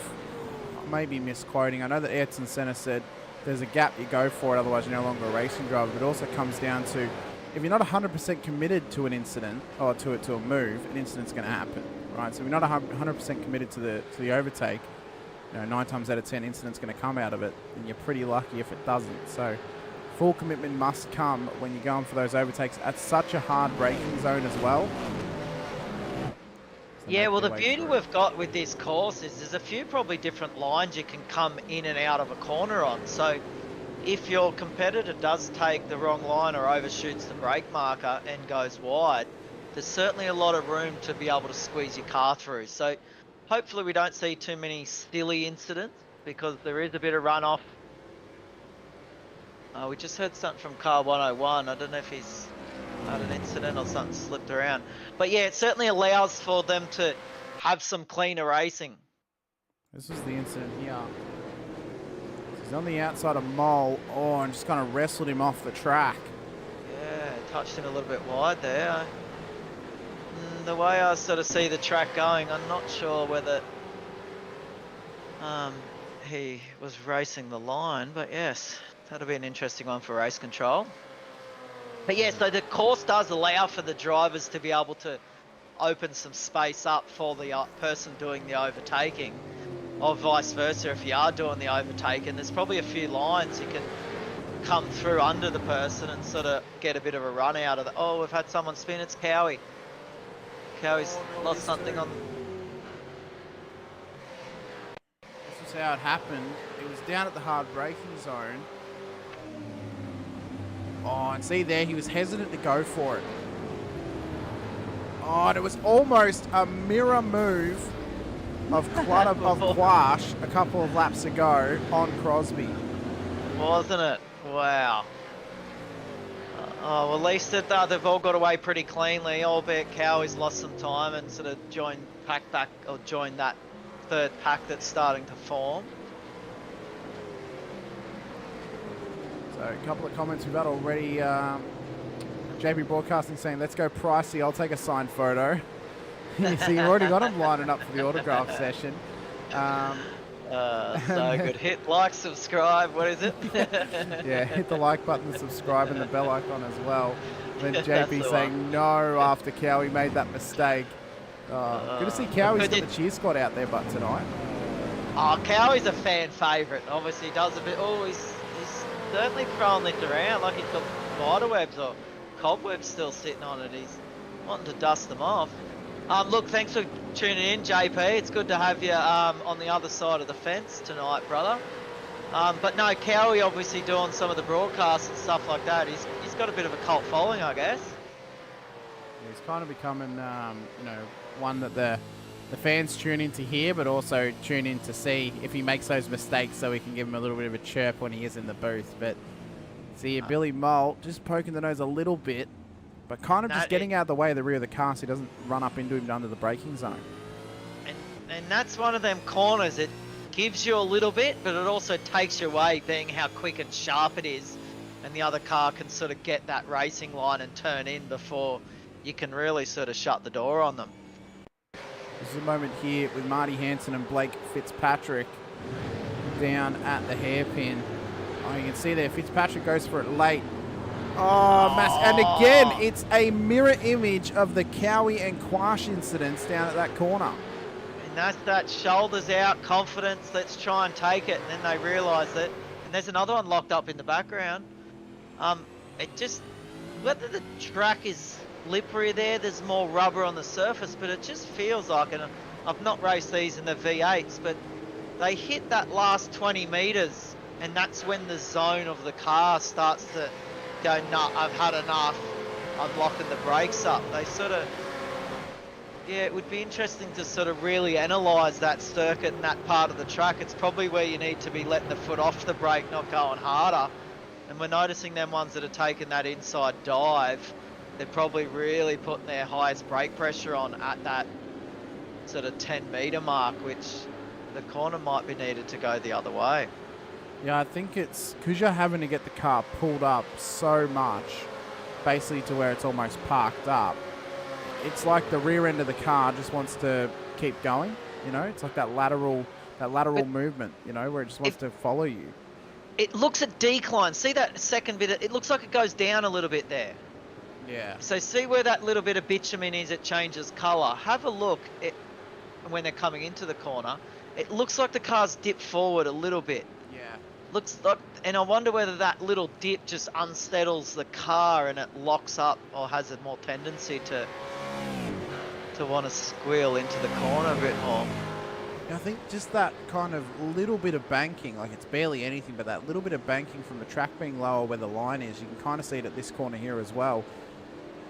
I may be misquoting, I know that Ayrton Senna said, there's a gap, you go for it, otherwise you're no longer a racing driver. But it also comes down to, if you're not 100% committed to an incident or to a move, an incident's going to happen, right? So if you're not 100% committed to the overtake, 9 times out of 10 incident's going to come out of it, and you're pretty lucky if it doesn't. So full commitment must come when you're going for those overtakes at such a hard braking zone as well. So yeah, well, the beauty we've got with this course is there's a few probably different lines you can come in and out of a corner on. So if your competitor does take the wrong line or overshoots the brake marker and goes wide, there's certainly a lot of room to be able to squeeze your car through. So hopefully we don't see too many silly incidents, because there is a bit of runoff. We just heard something from car 101. I don't know if he's had an incident or something slipped around. But yeah, it certainly allows for them to have some cleaner racing. This is the incident here. He's on the outside of Mole. Oh, and just kind of wrestled him off the track. Yeah, touched him a little bit wide there. The way I sort of see the track going, I'm not sure whether he was racing the line, but yes, that'll be an interesting one for race control. But yeah, so the course does allow for the drivers to be able to open some space up for the person doing the overtaking, or vice versa. If you are doing the overtaking, there's probably a few lines you can come through under the person and sort of get a bit of a run out of it. Oh, we've had someone spin. It's Cowie. Cowie's lost something on. This is how it happened. It was down at the hard braking zone. Oh, and see there, he was hesitant to go for it. Oh, and it was almost a mirror move of Quash a couple of laps ago on Crosby. Wasn't it? Wow. Oh, well, at least they've all got away pretty cleanly, albeit Cowie's lost some time and sort of joined that third pack that's starting to form. So a couple of comments we've had already. JB Broadcasting saying, let's go pricey, I'll take a signed photo. So you've already got them lining up for the autograph session. So good. Hit like, subscribe, what is it? Yeah, hit the like button, the subscribe, and the bell icon as well. Then JP saying no after Cowie made that mistake. Good to see Cowie's got the cheer squad out there, but tonight. Oh, Cowie's a fan favourite. Obviously, he does a bit. Oh, he's certainly throwing it around like he's got spider webs or cobwebs still sitting on it. He's wanting to dust them off. Look, thanks for tuning in, JP. It's good to have you on the other side of the fence tonight, brother. But no, Cowie obviously doing some of the broadcasts and stuff like that. He's got a bit of a cult following, I guess. He's kind of becoming, one that the the fans tune in to hear, but also tune in to see if he makes those mistakes so we can give him a little bit of a chirp when he is in the booth. But see Billy Moult just poking the nose a little bit, but kind of just getting out of the way of the rear of the car so he doesn't run up into him under the braking zone. And that's one of them corners. It gives you a little bit, but it also takes you away, being how quick and sharp it is. And the other car can sort of get that racing line and turn in before you can really sort of shut the door on them. This is a moment here with Marty Hanson and Blake Fitzpatrick down at the hairpin. Oh, you can see there, Fitzpatrick goes for it late. Oh, and again, it's a mirror image of the Cowie and Quash incidents down at that corner. And that's that shoulders out, confidence, let's try and take it. And then they realise it. And there's another one locked up in the background. It just, whether the track is slippery there, there's more rubber on the surface, but it just feels like, and I've not raced these in the V8s, but they hit that last 20 metres, and that's when the zone of the car starts to go, nah, I've had enough, I'm locking the brakes up. They sort of, yeah, it would be interesting to sort of really analyse that circuit and that part of the track. It's probably where you need to be letting the foot off the brake, not going harder. And we're noticing them ones that are taking that inside dive, they're probably really putting their highest brake pressure on at that sort of 10 metre mark, which the corner might be needed to go the other way. Yeah, I think it's because you're having to get the car pulled up so much, basically to where it's almost parked up. It's like the rear end of the car just wants to keep going, you know? It's like that lateral movement, you know, where it just wants to follow you. It looks at decline. See that second bit? It looks like it goes down a little bit there. Yeah. So see where that little bit of bitumen is, it changes colour. Have a look when they're coming into the corner. It looks like the car's dipped forward a little bit. Yeah. Looks like, and I wonder whether that little dip just unsettles the car and it locks up, or has a more tendency to want to squeal into the corner a bit more. I think just that kind of little bit of banking, like it's barely anything, but that little bit of banking from the track being lower where the line is, you can kind of see it at this corner here as well.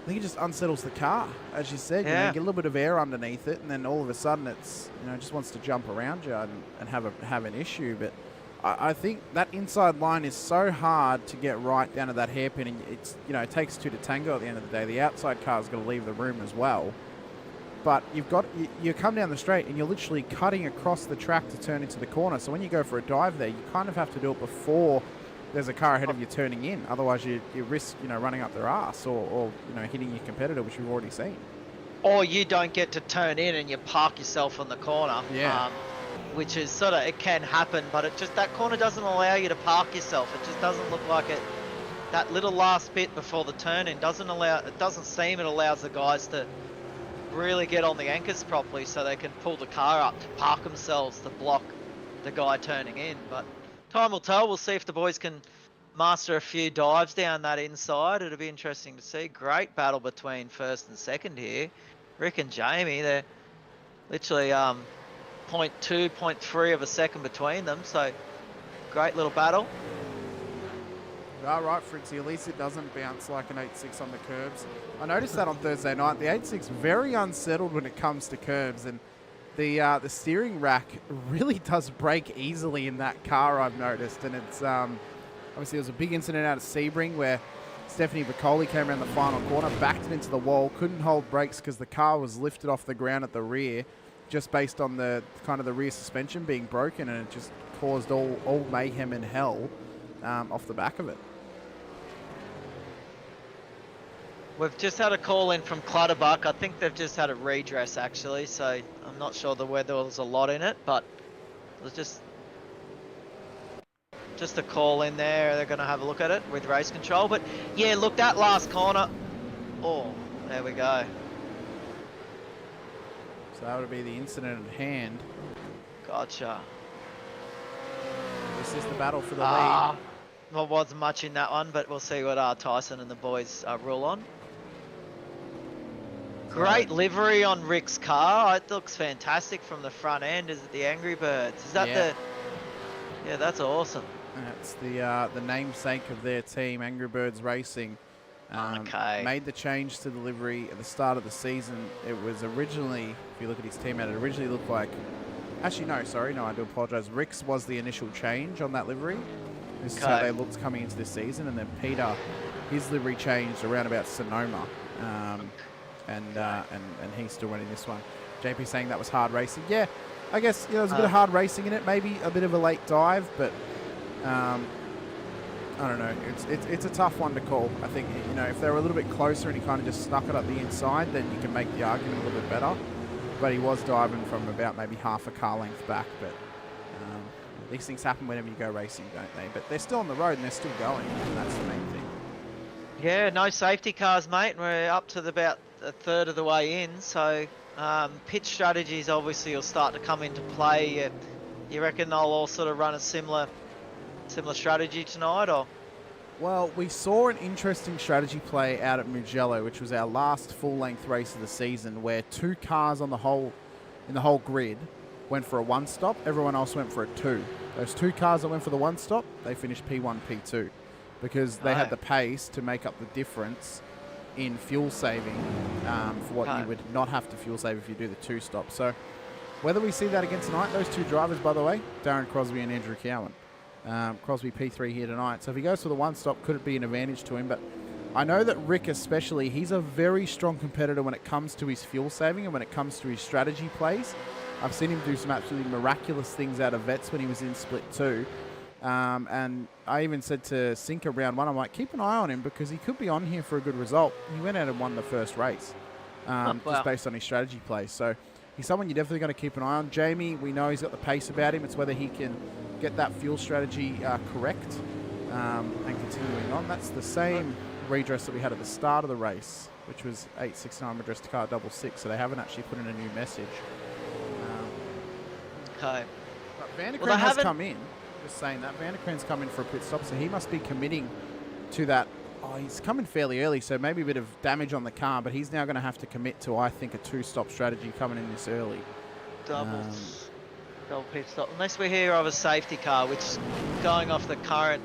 I think it just unsettles the car, as you said. Yeah. You know, you get a little bit of air underneath it, and then all of a sudden it's, you know, just wants to jump around you and have an issue. But I think that inside line is so hard to get right down to that hairpin, and it's, you know, it takes two to tango at the end of the day. The outside car's got to leave the room as well. But you come down the straight and you're literally cutting across the track to turn into the corner. So when you go for a dive there, you kind of have to do it before there's a car ahead of you turning in. Otherwise, you risk, you know, running up their ass or you know, hitting your competitor, which we've already seen. Or you don't get to turn in and you park yourself on the corner. Yeah. Which is sort of, it can happen, but it just, that corner doesn't allow you to park yourself. It just doesn't look like it. That little last bit before the turn in doesn't seem it allows the guys to really get on the anchors properly so they can pull the car up to park themselves to block the guy turning in. But time will tell. We'll see if the boys can master a few dives down that inside. It'll be interesting to see. Great battle between first and second here. Rick and Jamie, they're literally 0.2, 0.3 of a second between them. So great little battle. All right, Fritzy, at least it doesn't bounce like an 8.6 on the curbs. I noticed that on Thursday night. The 8.6 very unsettled when it comes to curbs, and the steering rack really does break easily in that car, I've noticed. And it's obviously there was a big incident out at Sebring where Stephanie Bacoli came around the final corner, backed it into the wall, couldn't hold brakes because the car was lifted off the ground at the rear, just based on the kind of the rear suspension being broken, and it just caused all mayhem and hell off the back of it. We've just had a call in from Clutterbuck. I think they've just had a redress actually, so I'm not sure whether there was a lot in it, but it was just a call in there. They're going to have a look at it with race control. But yeah, look, that last corner. Oh, there we go. So that would be the incident at hand. Gotcha. This is the battle for the lead. Well, wasn't much in that one, but we'll see what Tyson and the boys rule on. Great livery on Rick's car. It looks fantastic from the front end. Is it the Angry Birds? Is that the... Yeah, that's awesome. That's the namesake of their team, Angry Birds Racing. Made the change to the livery at the start of the season. It was originally, if you look at his team out, it originally looked like... Actually, no, sorry. No, I do apologise. Rick's was the initial change on that livery. This is how they looked coming into this season. And then Peter, his livery changed around about Sonoma. And he's still running this one. JP saying that was hard racing. Yeah, I guess there's a bit of hard racing in it. Maybe a bit of a late dive, but... I don't know. It's a tough one to call. I think, if they were a little bit closer and he kind of just snuck it up the inside, then you can make the argument a little bit better. But he was diving from about maybe half a car length back. But these things happen whenever you go racing, don't they? But they're still on the road and they're still going, and that's the main thing. Yeah, no safety cars, mate. And we're up to about a third of the way in. So pitch strategies obviously will start to come into play. You reckon they'll all sort of run a similar strategy tonight, or? Well, we saw an interesting strategy play out at Mugello, which was our last full-length race of the season, where 2 cars in the whole grid went for a 1-stop. Everyone else went for a 2. Those 2 cars that went for the 1-stop, they finished P1, P2, because they had the pace to make up the difference in fuel saving for what you would not have to fuel save if you do the 2-stop. So whether we see that again tonight, those 2 drivers, by the way, Darren Crosby and Andrew Cowan. Crosby P3 here tonight. So if he goes for the 1-stop, could it be an advantage to him? But I know that Rick especially, he's a very strong competitor when it comes to his fuel saving and when it comes to his strategy plays. I've seen him do some absolutely miraculous things out of vets when he was in Split 2. And I even said to Sinker round 1, I'm like, keep an eye on him because he could be on here for a good result. He went out and won the first race just based on his strategy plays. So he's someone you're definitely going to keep an eye on. Jamie, we know he's got the pace about him. It's whether he can get that fuel strategy correct and continuing on. That's the same redress that we had at the start of the race, which was 869 redress to car 66, so they haven't actually put in a new message. Okay. But Vanderkran has come in, just saying that. Vanderkran's come in for a pit stop, so he must be committing to that. Oh, he's coming fairly early, so maybe a bit of damage on the car, but he's now going to have to commit to, I think, a 2-stop strategy coming in this early. Double pit stop. Unless we hear of a safety car, which going off the current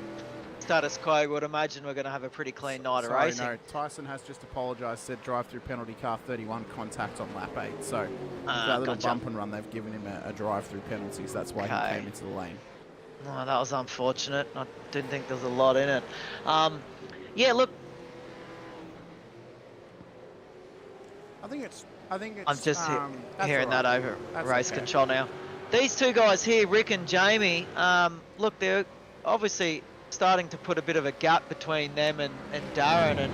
status quo, would imagine we're going to have a pretty clean night of racing. No, Tyson has just apologised, said drive-through penalty car 31 contact on lap 8. So that little bump and run, they've given him a drive-through penalty, so that's why he came into the lane. Oh, that was unfortunate. I didn't think there was a lot in it. Yeah, look. I think it's. I'm just hearing that over race control now. These 2 guys here, Rick and Jamie, look, they're obviously starting to put a bit of a gap between them and Darren, and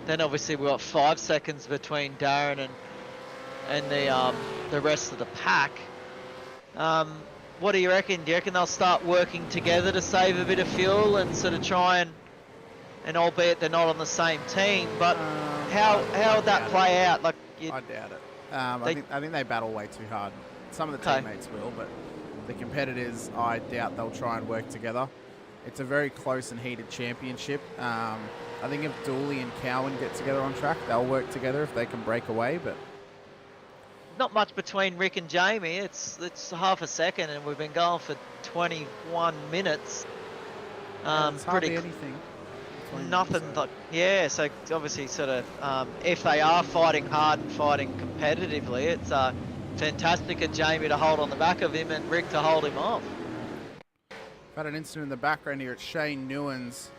then obviously we've got 5 seconds between Darren and the rest of the pack. What do you reckon? Do you reckon they'll start working together to save a bit of fuel and sort of try and albeit they're not on the same team, but how would that play out? Like, I doubt it. I think they battle way too hard. Some of the teammates will, but the competitors, I doubt they'll try and work together. It's a very close and heated championship. I think if Dooley and Cowan get together on track, they'll work together if they can break away, but... Not much between Rick and Jamie. It's half a second, and we've been going for 21 minutes. It's hardly anything. Nothing. So obviously sort of, if they are fighting hard and fighting competitively, it's fantastic of Jamie to hold on the back of him and Rick to hold him off. Got an incident in the background here at Shane Newens.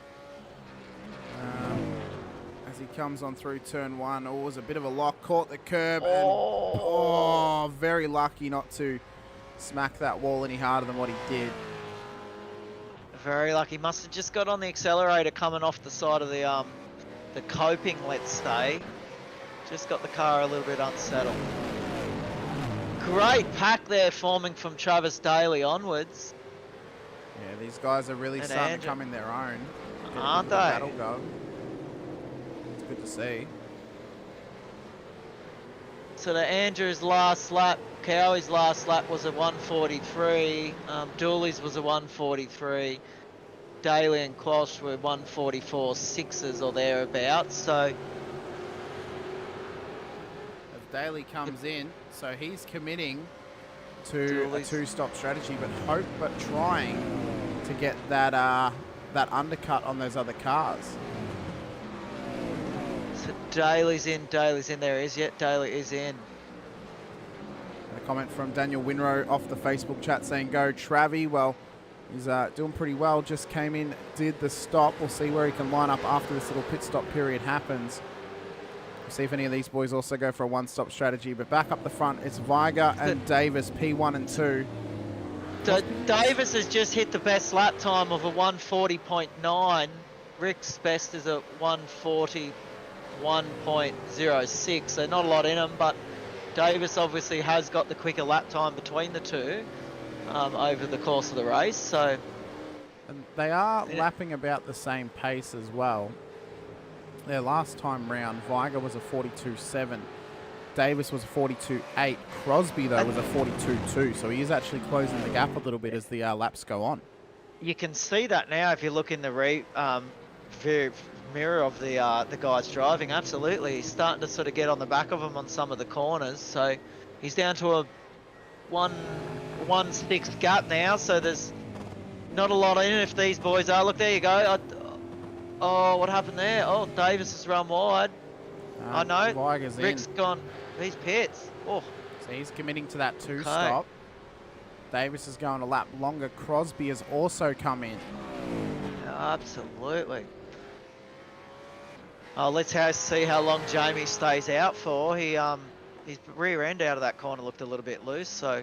As he comes on through turn 1. Oh, it was a bit of a lock, caught the curb, and very lucky not to smack that wall any harder than what he did. Very lucky. Must have just got on the accelerator coming off the side of the coping, let's say. Just got the car a little bit unsettled. Great pack there forming from Travis Daly onwards. Yeah, these guys are really starting to come in their own. Aren't they? That'll go. It's good to see. So the Andrews last lap, Cowie's last lap was a 143. Dooley's was a 143. Daly and Quash were 144.6s or thereabouts. So if Daly comes in, so he's committing to a 2-stop strategy, but trying to get that that undercut on those other cars. Daly's in. There he is. Yet Daly is in. A comment from Daniel Winrow off the Facebook chat saying, go Travie. Well, he's doing pretty well. Just came in, did the stop. We'll see where he can line up after this little pit stop period happens. We'll see if any of these boys also go for a one-stop strategy. But back up the front, it's Viger and Davis, P1 and 2. Davis has just hit the best lap time of a 140.9. Rick's best is a 141.06. So not a lot in them, but Davis obviously has got the quicker lap time between the two over the course of the race. So, and they are lapping about the same pace as well. Their last time round, Viger was a 42.7. Davis was a 42.8. Crosby, though, was a 42.2. So he is actually closing the gap a little bit as the laps go on. You can see that now if you look in the mirror of the guys driving. Absolutely, he's starting to sort of get on the back of him on some of the corners. So he's down to a 1.6 gap now. So there's not a lot in it if these boys are. Look, there you go. Oh, what happened there? Oh, Davis has run wide. I know. Viger's Rick's in. gone. These pits. Oh. So he's committing to that two-stop. Davis is going a lap longer. Crosby has also come in. Absolutely. Oh, let's see how long Jamie stays out for. His rear end out of that corner looked a little bit loose, so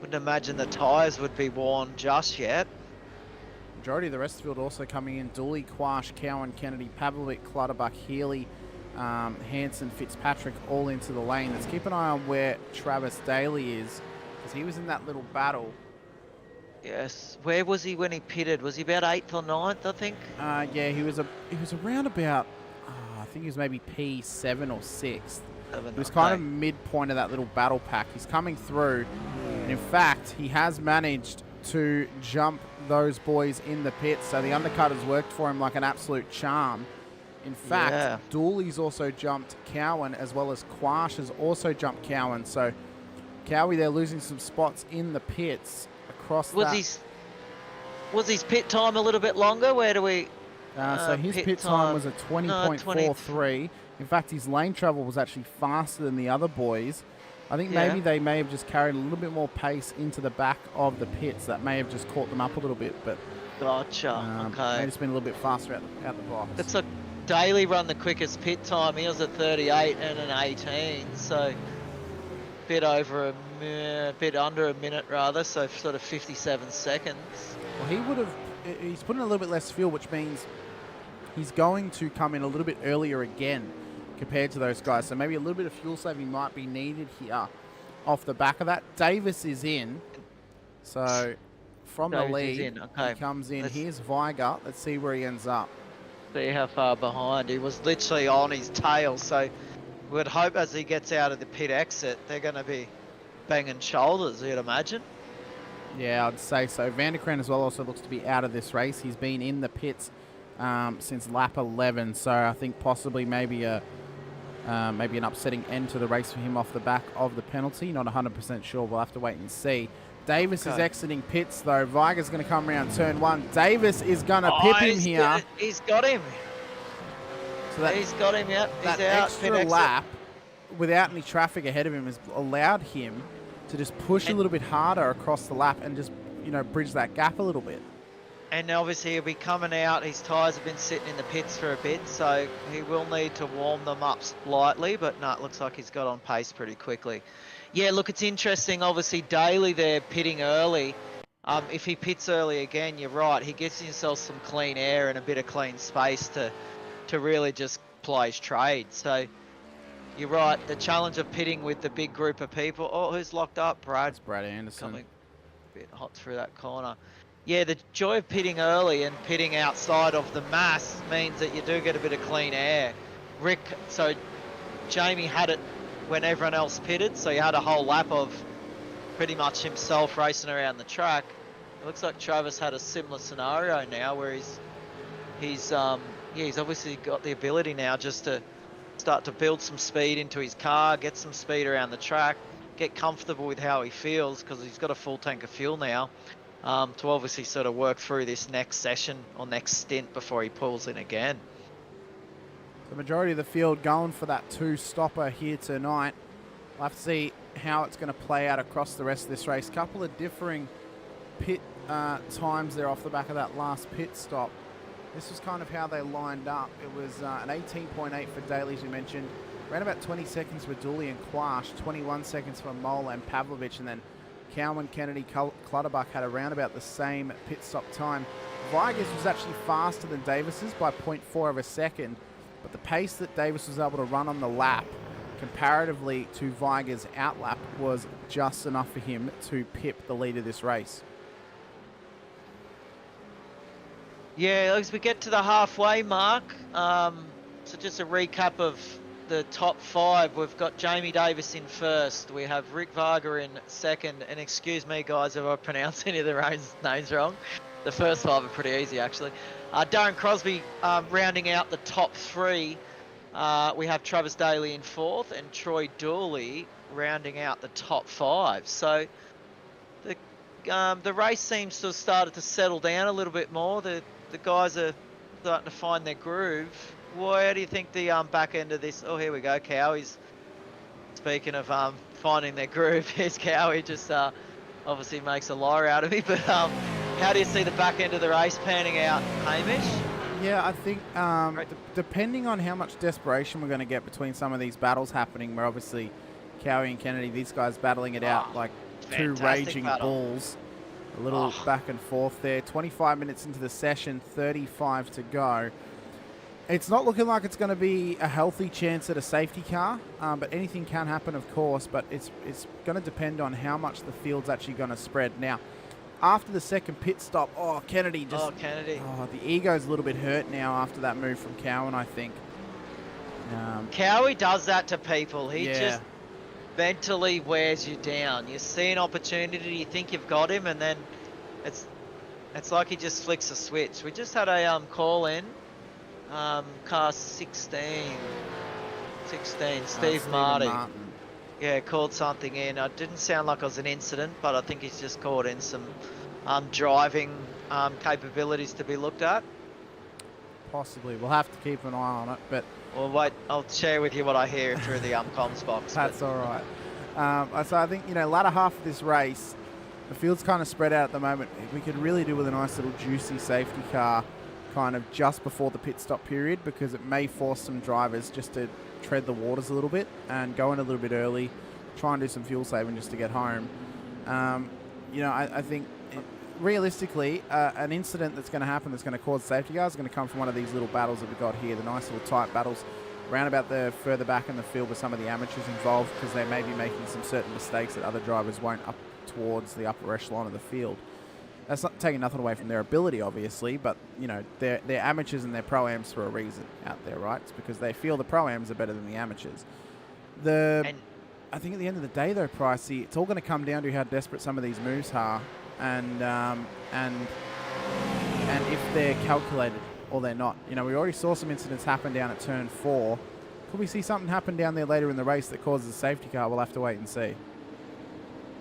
wouldn't imagine the tyres would be worn just yet. Majority of the rest of the field also coming in. Dooley, Quash, Cowan, Kennedy, Pavlovic, Clutterbuck, Healy, Hanson, Fitzpatrick all into the lane. Let's keep an eye on where Travis Daly is, because he was in that little battle. Yes. Where was he when he pitted? Was he about 8th or 9th, I think? Yeah, he was around about, I think he was maybe P7 or 6th. He was kind of midpoint of that little battle pack. He's coming through, and in fact, he has managed to jump those boys in the pits, so the undercut has worked for him like an absolute charm. In fact, Dooley's also jumped Cowan, as well as Quash has also jumped Cowan, so Cowie, they're losing some spots in the pits across Was his pit time a little bit longer? Where do we... so his pit time was a 20.43. In fact, his lane travel was actually faster than the other boys. I think maybe they may have just carried a little bit more pace into the back of the pits. That may have just caught them up a little bit, but gotcha. Okay, maybe it's been a little bit faster out the box. It's a Daly run the quickest pit time. He was at 38 and an 18, so bit under a minute rather. So sort of 57 seconds. Well, he's putting a little bit less fuel, which means he's going to come in a little bit earlier again compared to those guys. So maybe a little bit of fuel saving might be needed here off the back of that. Davis is in. So from the lead, he comes in. Here's Viger. Let's see where he ends up. See how far behind. He was literally on his tail. So we'd hope as he gets out of the pit exit, they're going to be banging shoulders, you'd imagine. Yeah, I'd say so. Vanderkrant as well also looks to be out of this race. He's been in the pits since lap 11. So I think possibly maybe an upsetting end to the race for him off the back of the penalty. Not 100% sure. We'll have to wait and see. Davis is exiting pits, though. Viger's going to come around turn 1. Davis is going to pip him here. He's got him. So he's got him, yep. That He's out. extra lap, without any traffic ahead of him, has allowed him to just push a little bit harder across the lap and just, bridge that gap a little bit. And obviously he'll be coming out. His tyres have been sitting in the pits for a bit, so he will need to warm them up slightly. But no, it looks like he's got on pace pretty quickly. Yeah, look, it's interesting. Obviously, Daly there pitting early. If he pits early again, you're right. He gets himself some clean air and a bit of clean space to really just ply his trade. So you're right. The challenge of pitting with the big group of people. Oh, who's locked up? It's Brad Anderson. Coming a bit hot through that corner. Yeah, the joy of pitting early and pitting outside of the mass means that you do get a bit of clean air. Jamie had it when everyone else pitted, so he had a whole lap of pretty much himself racing around the track. It looks like Travis had a similar scenario now where he's obviously got the ability now just to start to build some speed into his car, get some speed around the track, get comfortable with how he feels because he's got a full tank of fuel now. To obviously sort of work through this next session or next stint before he pulls in again. the majority of the field going for that 2-stopper here tonight. We'll have to see how it's going to play out across the rest of this race. Couple of differing pit times there off the back of that last pit stop. This was kind of how they lined up. It was an 18.8 for Daly, as you mentioned. Around about 20 seconds for Dooley and Quash, 21 seconds for Mola and Pavlovich, and then Cowan, Kennedy, Clutterbuck had around about the same pit stop time. Vigas was actually faster than Davis's by 0.4 of a second, but the pace that Davis was able to run on the lap comparatively to Vigas' outlap was just enough for him to pip the lead of this race. Yeah, as we get to the halfway mark, so just a recap of the top 5. We've got Jamie Davis in first. We have Rick Varga in second. And excuse me, guys, if I pronounce any of the names wrong. The first 5 are pretty easy, actually. Darren Crosby rounding out the top 3. We have Travis Daly in fourth and Troy Dooley rounding out the top 5. So the race seems to have started to settle down a little bit more. The guys are starting to find their groove. Where do you think the back end of this? Oh, here we go. Cowie's speaking of finding their groove. Here's Cowie, just obviously makes a liar out of me. But how do you see the back end of the race panning out, Hamish? Yeah, I think depending on how much desperation we're going to get between some of these battles happening, where obviously Cowie and Kennedy, these guys battling it out like two raging bulls. A little back and forth there. 25 minutes into the session, 35 to go. It's not looking like it's going to be a healthy chance at a safety car, but anything can happen, of course, but it's going to depend on how much the field's actually going to spread. Now, after the second pit stop, Kennedy just... Kennedy. The ego's a little bit hurt now after that move from Cowan, I think. Cowie does that to people. He just mentally wears you down. You see an opportunity, you think you've got him, and then it's like he just flicks a switch. We just had a call in. Car 16, Steve Martin. Yeah, called something in. It didn't sound like it was an incident, but I think he's just called in some driving capabilities to be looked at. Possibly. We'll have to keep an eye on it, but... Well, wait, I'll share with you what I hear through the comms box. That's all right. So I think, latter half of this race, the field's kind of spread out at the moment. We could really do with a nice little juicy safety car kind of just before the pit stop period, because it may force some drivers just to tread the waters a little bit and go in a little bit early, try and do some fuel saving just to get home. I think realistically, an incident that's going to happen that's going to cause safety cars is going to come from one of these little battles that we've got here, the nice little tight battles around about the further back in the field with some of the amateurs involved, because they may be making some certain mistakes that other drivers won't up towards the upper echelon of the field. That's not taking nothing away from their ability, obviously, but, they're amateurs and they're pro-ams for a reason out there, right? It's because they feel the pro-ams are better than the amateurs. I think at the end of the day, though, Pricey, it's all going to come down to how desperate some of these moves are and if they're calculated or they're not. We already saw some incidents happen down at turn 4. Could we see something happen down there later in the race that causes a safety car? We'll have to wait and see.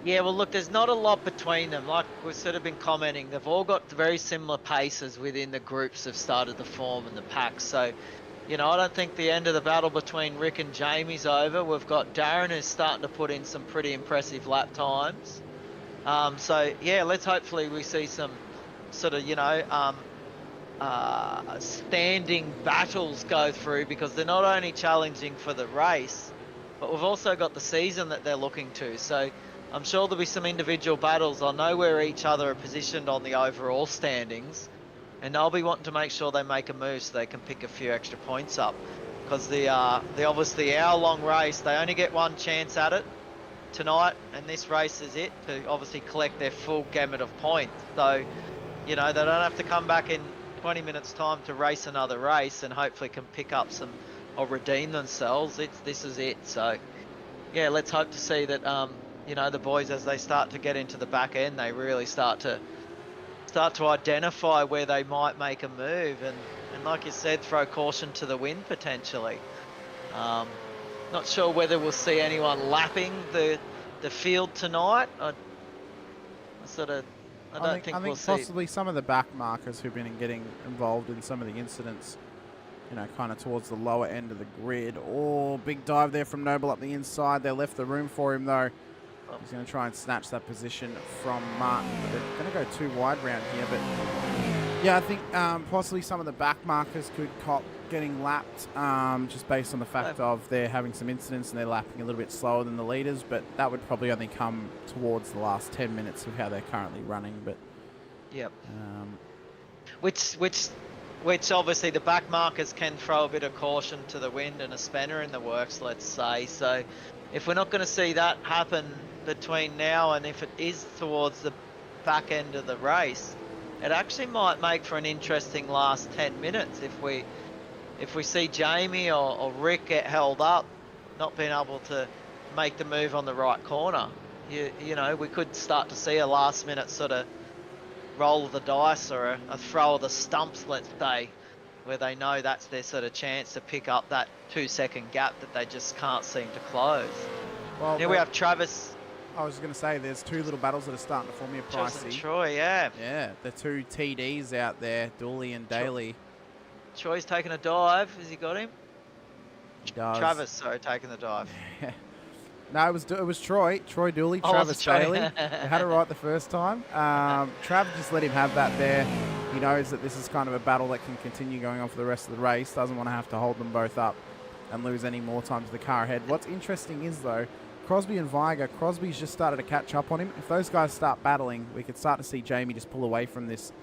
Yeah, well, look, there's not a lot between them. Like we've sort of been commenting, they've all got very similar paces within the groups have started to form in the pack. So, I don't think the end of the battle between Rick and Jamie's over. We've got Darren who's starting to put in some pretty impressive lap times. Let's hopefully we see some sort of, standing battles go through, because they're not only challenging for the race, but we've also got the season that they're looking to. So I'm sure there'll be some individual battles. I'll know where each other are positioned on the overall standings, and they'll be wanting to make sure they make a move so they can pick a few extra points up. Because the obviously hour-long race, they only get one chance at it tonight, and this race is it to obviously collect their full gamut of points. So, they don't have to come back in 20 minutes time to race another race and hopefully can pick up some or redeem themselves. This is it. So, yeah, let's hope to see that. The boys, as they start to get into the back end, they really start to identify where they might make a move, and like you said, throw caution to the wind potentially. Not sure whether we'll see anyone lapping the field tonight. I don't think we'll see. Possibly some of the back markers who've been getting involved in some of the incidents you know, kind of towards the lower end of the grid. Oh, big dive there from Noble up the inside. They left the room for him, though. He's going to try and snatch that position from Martin. They're going to go too wide round here, but yeah, I think possibly some of the back markers could cop getting lapped just based on the fact of they're having some incidents and they're lapping a little bit slower than the leaders, but that would probably only come towards the last 10 minutes of how they're currently running. But yep. Which obviously the back markers can throw a bit of caution to the wind and a spanner in the works, let's say. So if we're not going to see that happen between now and if it is towards the back end of the race, it actually might make for an interesting last 10 minutes if we see Jamie or Rick get held up, not being able to make the move on the right corner. You know, we could start to see a last minute sort of roll of the dice or a throw of the stumps, let's say, where they know that's their sort of chance to pick up that 2-second gap that they just can't seem to close. Well, here we have Travis. I was going to say, there's two little battles that are starting to form here, Pricey. Troy, yeah. Yeah, the two TDs out there, Dooley and Daly. Troy's taking a dive. Has he got him? He does. Travis, sorry, taking the dive. No, it was Troy. Troy Dooley, Travis Daly. We had it right the first time. Trav just let him have that there. He knows that this is kind of a battle that can continue going on for the rest of the race. Doesn't want to have to hold them both up and lose any more time to the car ahead. What's interesting is, though, Crosby and Viger, Crosby's just started to catch up on him. If those guys start battling, we could start to see Jamie just pull away from this,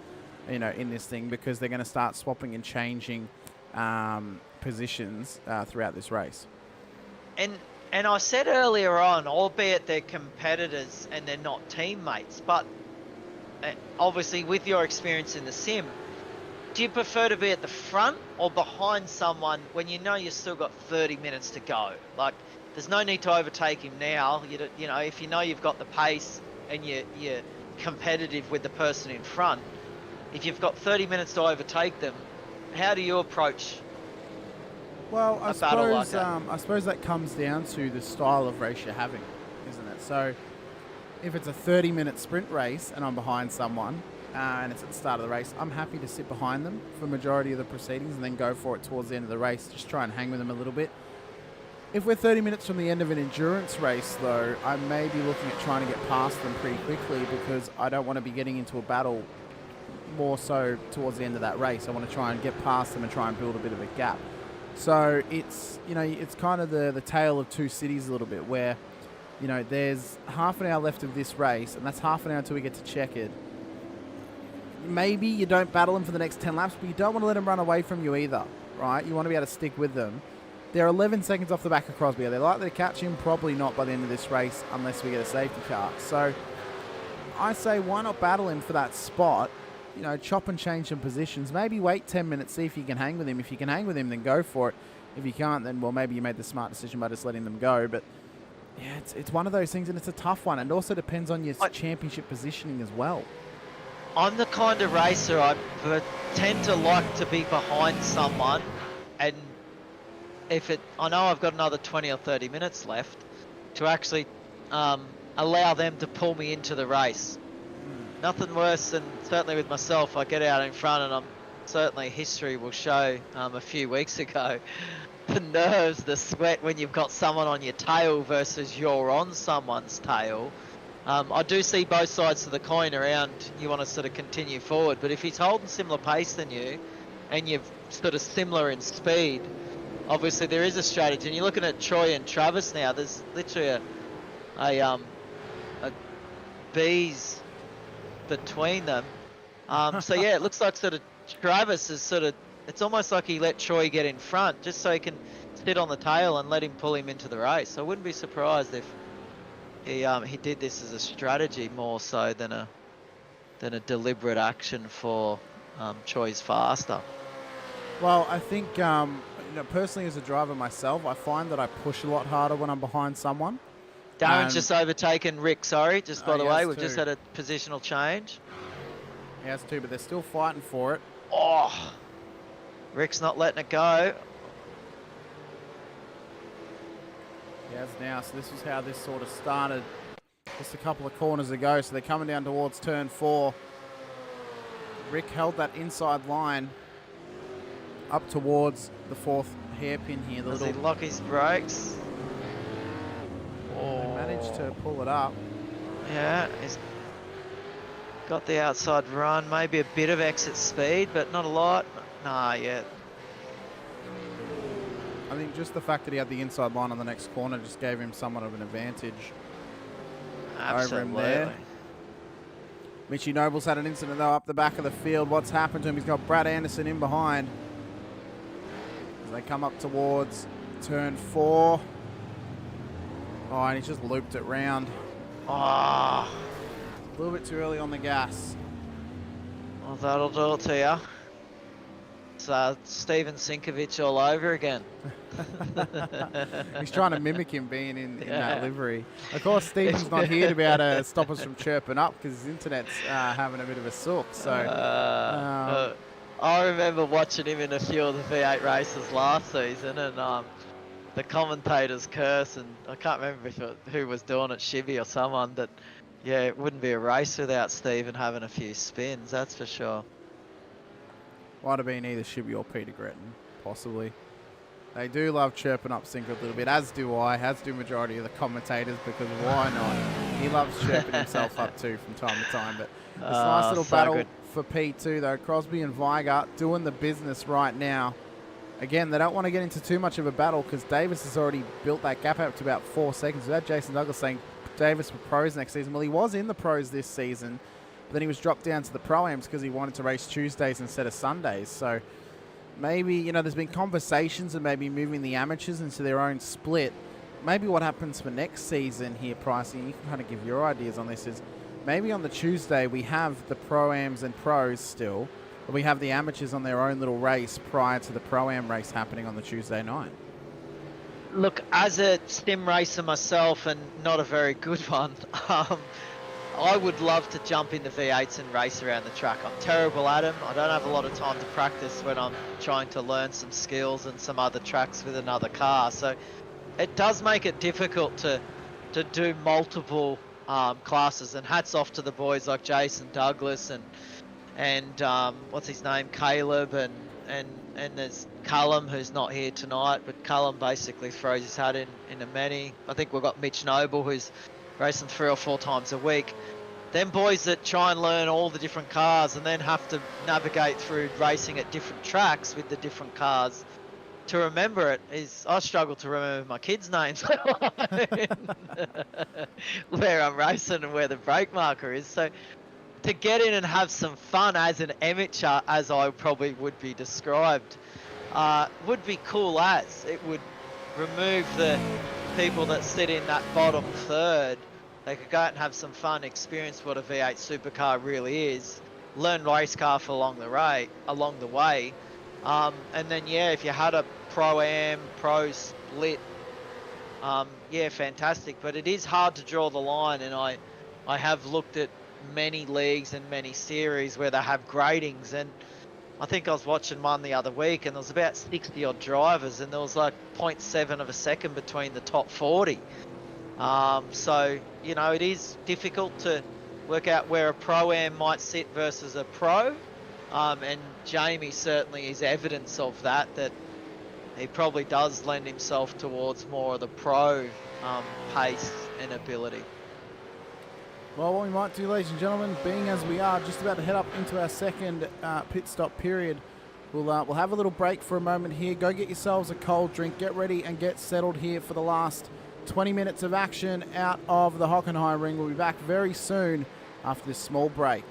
you know, in this thing, because they're going to start swapping and changing positions throughout this race. And I said earlier on, albeit they're competitors and they're not teammates, but obviously with your experience in the sim, do you prefer to be at the front or behind someone when you know you've still got 30 minutes to go? Like, there's no need to overtake him now. You know, if you know you've got the pace and you're competitive with the person in front, if you've got 30 minutes to overtake them, how do you approach Well, I battle like suppose that? I suppose that comes down to the style of race you're having, isn't it? So if it's a 30-minute sprint race and I'm behind someone and it's at the start of the race, I'm happy to sit behind them for the majority of the proceedings and then go for it towards the end of the race, just try and hang with them a little bit. If we're 30 minutes from the end of an endurance race, though, I may be looking at trying to get past them pretty quickly because I don't want to be getting into a battle more so towards the end of that race. I want to try and get past them and try and build a bit of a gap. So it's, you know, it's kind of the tale of two cities a little bit where, you know, there's half an hour left of this race and that's half an hour until we get to checkered. Maybe you don't battle them for the next 10 laps, but you don't want to let them run away from you either, right? You want to be able to stick with them. They're 11 seconds off the back of Crosby. Are they likely to catch him? Probably not by the end of this race unless we get a safety car. So I say why not battle him for that spot? You know, chop and change some positions. Maybe wait 10 minutes, see if you can hang with him. If you can hang with him, then go for it. If you can't, then, well, maybe you made the smart decision by just letting them go. But, yeah, it's one of those things, and it's a tough one. And also depends on your championship positioning as well. I'm the kind of racer I tend to like to be behind someone, and I know I've got another 20 or 30 minutes left, to actually allow them to pull me into the race. Nothing worse than, certainly with myself, I get out in front and certainly history will show a few weeks ago, the nerves, the sweat when you've got someone on your tail versus you're on someone's tail. I do see both sides of the coin around. You want to sort of continue forward, but if he's holding similar pace than you and you're sort of similar in speed, obviously there is a strategy. And you're looking at Troy and Travis now, there's literally a bees between them. So yeah, it looks like sort of Travis is sort of, it's almost like he let Troy get in front just so he can sit on the tail and let him pull him into the race. I wouldn't be surprised if he did this as a strategy more so than a deliberate action for Troy's faster. Well, I think you know, personally as a driver myself, I find that I push a lot harder when I'm behind someone. Darren's just overtaken Rick, sorry, just by the way, we've too. just had a positional change. He has too, but they're still fighting for it. Oh, Rick's not letting it go. He has now, so this is how this sort of started just a couple of corners ago. So they're coming down towards turn 4. Rick held that inside line up towards the 4th hairpin here. Does he lock his brakes? Oh. Managed to pull it up. Yeah, he's got the outside run, maybe a bit of exit speed, but not a lot. Nah, yeah. I think just the fact that he had the inside line on the next corner just gave him somewhat of an advantage. Absolutely. Over him there. Mitchy Noble's had an incident though up the back of the field. What's happened to him? He's got Brad Anderson in behind. As they come up towards turn 4. Oh, and he's just looped it round. Ah. A little bit too early on the gas. Well, that'll do it to you. It's Steven Sinkovic all over again. He's trying to mimic him being in that livery. Of course, Steven's not here to be able to stop us from chirping up because his internet's having a bit of a sook. So, I remember watching him in a few of the V8 races last season, and the commentators curse, and I can't remember who was doing it, Shibby or someone, but yeah, it wouldn't be a race without Steven having a few spins, that's for sure. Might have been either Shibby or Peter Gretton, possibly. They do love chirping up Sinker a little bit, as do I, as do majority of the commentators, because why not? He loves chirping himself up too from time to time. But it's a nice little battle for P2 though. Crosby and Weigart doing the business right now. Again, they don't want to get into too much of a battle because Davis has already built that gap up to about 4 seconds. Without Jason Douglas saying Davis for pros next season. Well, he was in the pros this season. But then he was dropped down to the Pro-Ams because he wanted to race Tuesdays instead of Sundays. So maybe, you know, there's been conversations of maybe moving the amateurs into their own split. Maybe what happens for next season here, Pricey, you can kind of give your ideas on this, is maybe on the Tuesday we have the Pro-Ams and pros still, but we have the amateurs on their own little race prior to the Pro-Am race happening on the Tuesday night. Look, as a sim racer myself, and not a very good one, I would love to jump into V8s and race around the track. I'm terrible at them. I don't have a lot of time to practice when I'm trying to learn some skills and some other tracks with another car. So it does make it difficult to do multiple classes. And hats off to the boys like Jason Douglas and what's his name, Caleb, and there's Cullum, who's not here tonight, but Cullum basically throws his hat in a many. I think we've got Mitch Noble, who's racing 3 or 4 times a week. Them boys that try and learn all the different cars and then have to navigate through racing at different tracks with the different cars. To remember it is, I struggle to remember my kids' names, where I'm racing and where the brake marker is. So to get in and have some fun as an amateur, as I probably would be described, would be cool as. It would remove the people that sit in that bottom third. They could go out and have some fun, experience what a V8 supercar really is, learn race car for along the way, and then yeah, if you had a Pro-Am, Pro split, yeah, fantastic. But it is hard to draw the line, and I have looked at many leagues and many series where they have gradings, and I think I was watching one the other week, and there was about 60 odd drivers, and there was like 0.7 of a second between the top 40. So, you know, it is difficult to work out where a Pro-Am might sit versus a Pro. And Jamie certainly is evidence of that he probably does lend himself towards more of the Pro pace and ability. Well, what we might do, ladies and gentlemen, being as we are just about to head up into our second pit stop period, we'll have a little break for a moment here. Go get yourselves a cold drink, get ready and get settled here for the last 20 minutes of action out of the Hockenheimring. We'll be back very soon after this small break.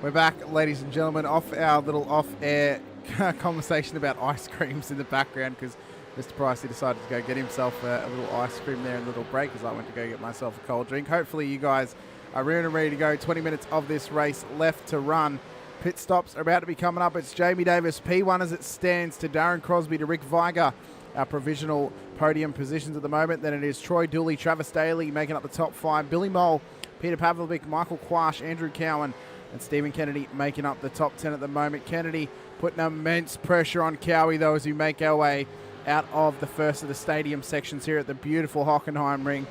We're back, ladies and gentlemen, off our little off-air conversation about ice creams in the background because Mr. Pricey decided to go get himself a little ice cream there in a little break as I went to go get myself a cold drink. Hopefully you guys are ready to go. 20 minutes of this race left to run. Pit stops are about to be coming up. It's Jamie Davis, P1 as it stands, to Darren Crosby, to Rick Viger, our provisional podium positions at the moment. Then it is Troy Dooley, Travis Daly making up the top 5. Billy Mole, Peter Pavlovic, Michael Quash, Andrew Cowan, and Stephen Kennedy making up the top 10 at the moment. Kennedy putting immense pressure on Cowie, though, as we make our way out of the first of the stadium sections here at the beautiful Hockenheimring.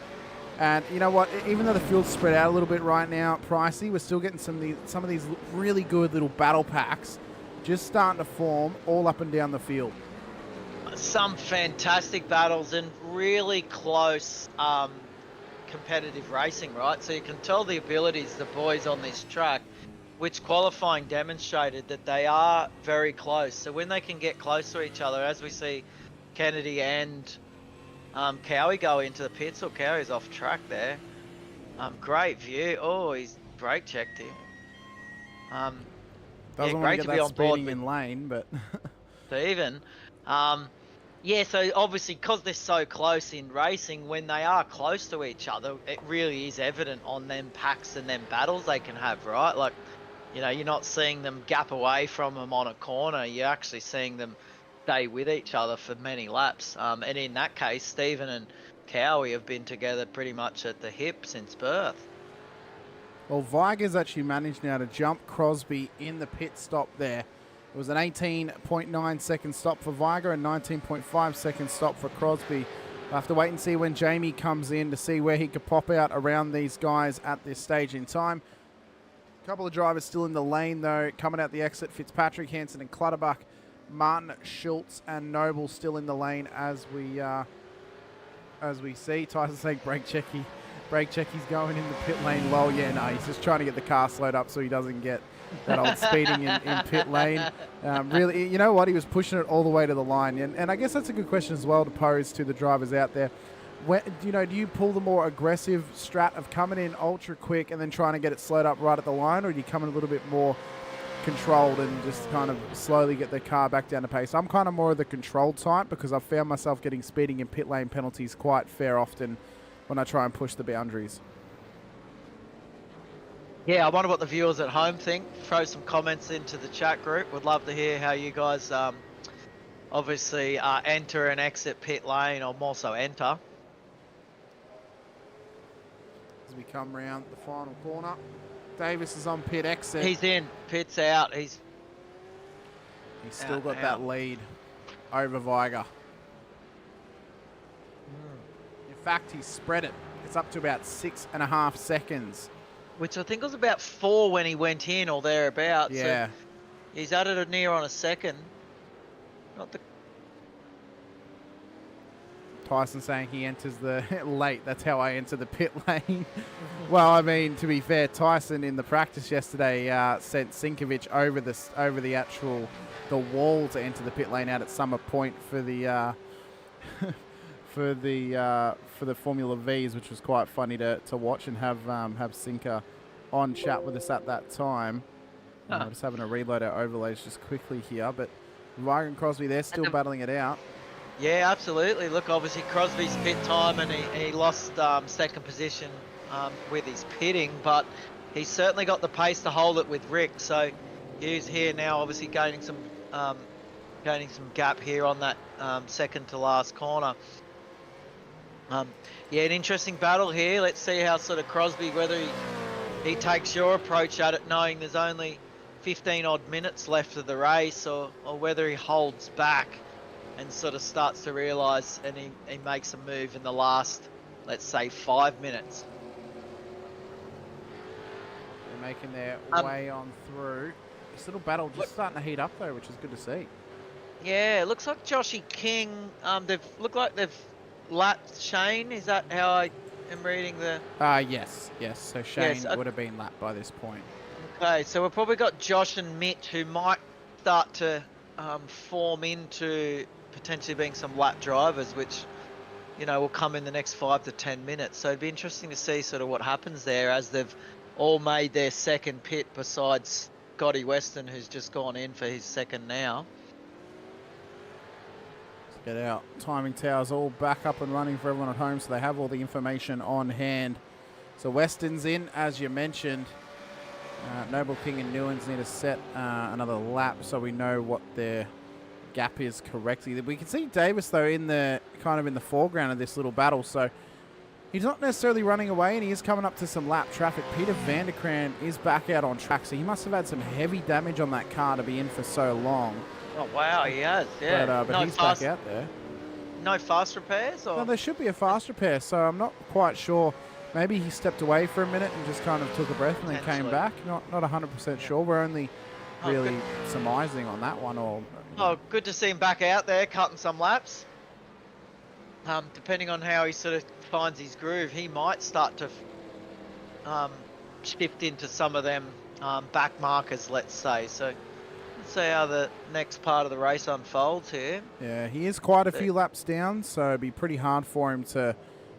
And you know what? Even though the field's spread out a little bit right now, Pricey, we're still getting some of these really good little battle packs just starting to form all up and down the field. Some fantastic battles and really close competitive racing, right? So you can tell the abilities of the boys on this track, which qualifying demonstrated that they are very close. So when they can get close to each other, as we see Kennedy and Cowie go into the pits, or Cowie's off track there. Great view. Oh, he's brake checked him. Doesn't want to get that speeding in lane, but Stephen. Yeah, so obviously because they're so close in racing, when they are close to each other, it really is evident on them packs and them battles they can have, right? Like, you know, you're not seeing them gap away from them on a corner. You're actually seeing them stay with each other for many laps. And in that case, Stephen and Cowie have been together pretty much at the hip since birth. Well, Viger's actually managed now to jump Crosby in the pit stop there. It was an 18.9 second stop for Viger and 19.5 second stop for Crosby. We'll have to wait and see when Jamie comes in to see where he could pop out around these guys at this stage in time. A couple of drivers still in the lane, though, coming out the exit. Fitzpatrick, Hansen and Clutterbuck. Martin, Schultz and Noble still in the lane as we see. Tyson saying brake check, he's going in the pit lane low. Yeah, no, he's just trying to get the car slowed up so he doesn't get that old speeding in pit lane. Really, you know what? He was pushing it all the way to the line. And I guess that's a good question as well to pose to the drivers out there. When, you know, do you pull the more aggressive strat of coming in ultra quick and then trying to get it slowed up right at the line, or do you come in a little bit more controlled and just kind of slowly get the car back down to pace? I'm kind of more of the controlled type because I've found myself getting speeding in pit lane penalties quite fair often when I try and push the boundaries. Yeah, I wonder what the viewers at home think. Throw some comments into the chat group. Would love to hear how you guys obviously enter and exit pit lane, or more so enter. As we come round the final corner, Davis is on pit exit. He's in, pit's out. He's still got that lead over Viger. In fact, he's spread it. It's up to about 6.5 seconds. Which I think was about 4 when he went in, or thereabouts. Yeah. So he's added it near on a second. Not the... Tyson saying he enters the late. That's how I enter the pit lane. Well, I mean, to be fair, Tyson in the practice yesterday sent Sinkovic over the wall to enter the pit lane out at Summer Point for the for the Formula V's, which was quite funny to watch and have Sinker on chat with us at that time. Just having to reload our overlays just quickly here, but Viger and Crosby, they're still battling it out. Yeah, absolutely. Look, obviously Crosby's pit time, and he lost second position with his pitting, but he's certainly got the pace to hold it with Rick. So he's here now, obviously gaining some gap here on that second to last corner. Yeah, an interesting battle here. Let's see how sort of Crosby, whether he takes your approach at it, knowing there's only 15 odd minutes left of the race, or whether he holds back and sort of starts to realise and he makes a move in the last, let's say, 5 minutes. They're making their way on through. This little battle just starting to heat up though, which is good to see. Yeah, it looks like Joshy King, they've lapped Shane. Is that how I am reading the... Yes. So Shane would have been lapped by this point. Okay, so we've probably got Josh and Mitt who might start to form into potentially being some lap drivers, which, you know, will come in the next 5 to 10 minutes. So it'd be interesting to see sort of what happens there as they've all made their second pit besides Scotty Weston, who's just gone in for his second now. Let's get out. Timing towers all back up and running for everyone at home, so they have all the information on hand. So Weston's in, as you mentioned. Noble King and Newlands need to set another lap so we know what their gap is correctly. We can see Davis, though, in the foreground of this little battle, so he's not necessarily running away, and he is coming up to some lap traffic. Peter Vanderkraan is back out on track, so he must have had some heavy damage on that car to be in for so long. Oh, wow, he has, yeah. But he's back out there. No fast repairs? Or? No, there should be a fast repair, so I'm not quite sure. Maybe he stepped away for a minute and just kind of took a breath and then came back. Not 100% sure. We're only really surmising on that one. Oh, good to see him back out there cutting some laps. Depending on how he sort of finds his groove, he might start to shift into some of them back markers, let's say. So let's see how the next part of the race unfolds here. Yeah, he is quite a few laps down, so it'd be pretty hard for him to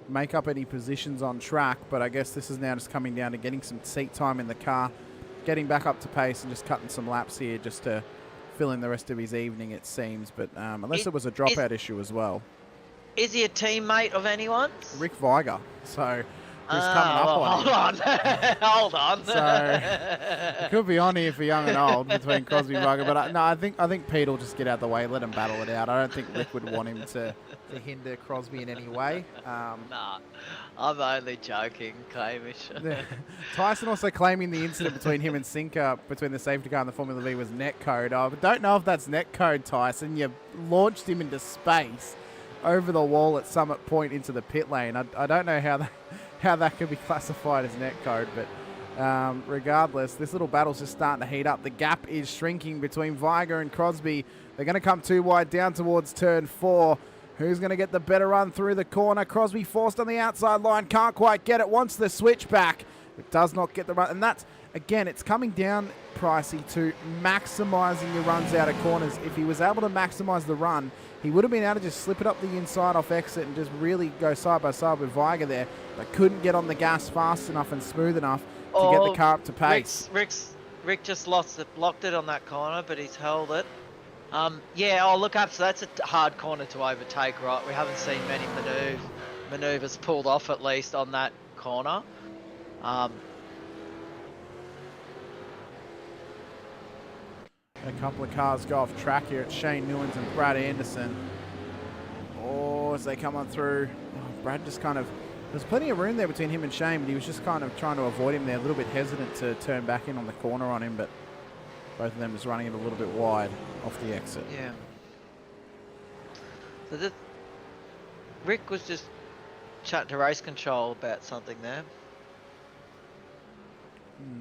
make up any positions on track, but I guess this is now just coming down to getting some seat time in the car, getting back up to pace and just cutting some laps here just to fill in the rest of his evening, it seems. But unless it was a dropout issue as well. Is he a teammate of anyone's? Rick Viger. So who's coming up on him. Hold on. So it could be on here for young and old between Crosby and Viger, but I think Pete will just get out of the way, let him battle it out. I don't think Rick would want him to hinder Crosby in any way. Nah, I'm only joking, Hamish. Tyson also claiming the incident between him and Sinker, between the safety car and the Formula V, was netcode. I don't know if that's netcode, Tyson. You launched him into space over the wall at Summit Point into the pit lane. I don't know how that could be classified as netcode, but regardless, this little battle's just starting to heat up. The gap is shrinking between Viger and Crosby. They're going to come too wide down towards turn 4. Who's going to get the better run through the corner? Crosby forced on the outside line. Can't quite get it. Wants the switch back. It does not get the run. And that's, again, it's coming down, Pricey, to maximising your runs out of corners. If he was able to maximise the run, he would have been able to just slip it up the inside off exit and just really go side by side with Viger there, but couldn't get on the gas fast enough and smooth enough to get the car up to pace. Rick just locked it on that corner, but he's held it. Yeah, look up, so that's a hard corner to overtake, right? We haven't seen many manoeuvres pulled off, at least, on that corner. A couple of cars go off track here. It's Shane Newlands and Brad Anderson. As they come on through, Brad just kind of, there's plenty of room there between him and Shane, but he was just kind of trying to avoid him there, a little bit hesitant to turn back in on the corner on him, but both of them just running it a little bit wide off the exit. Yeah. So Rick was just chatting to race control about something there.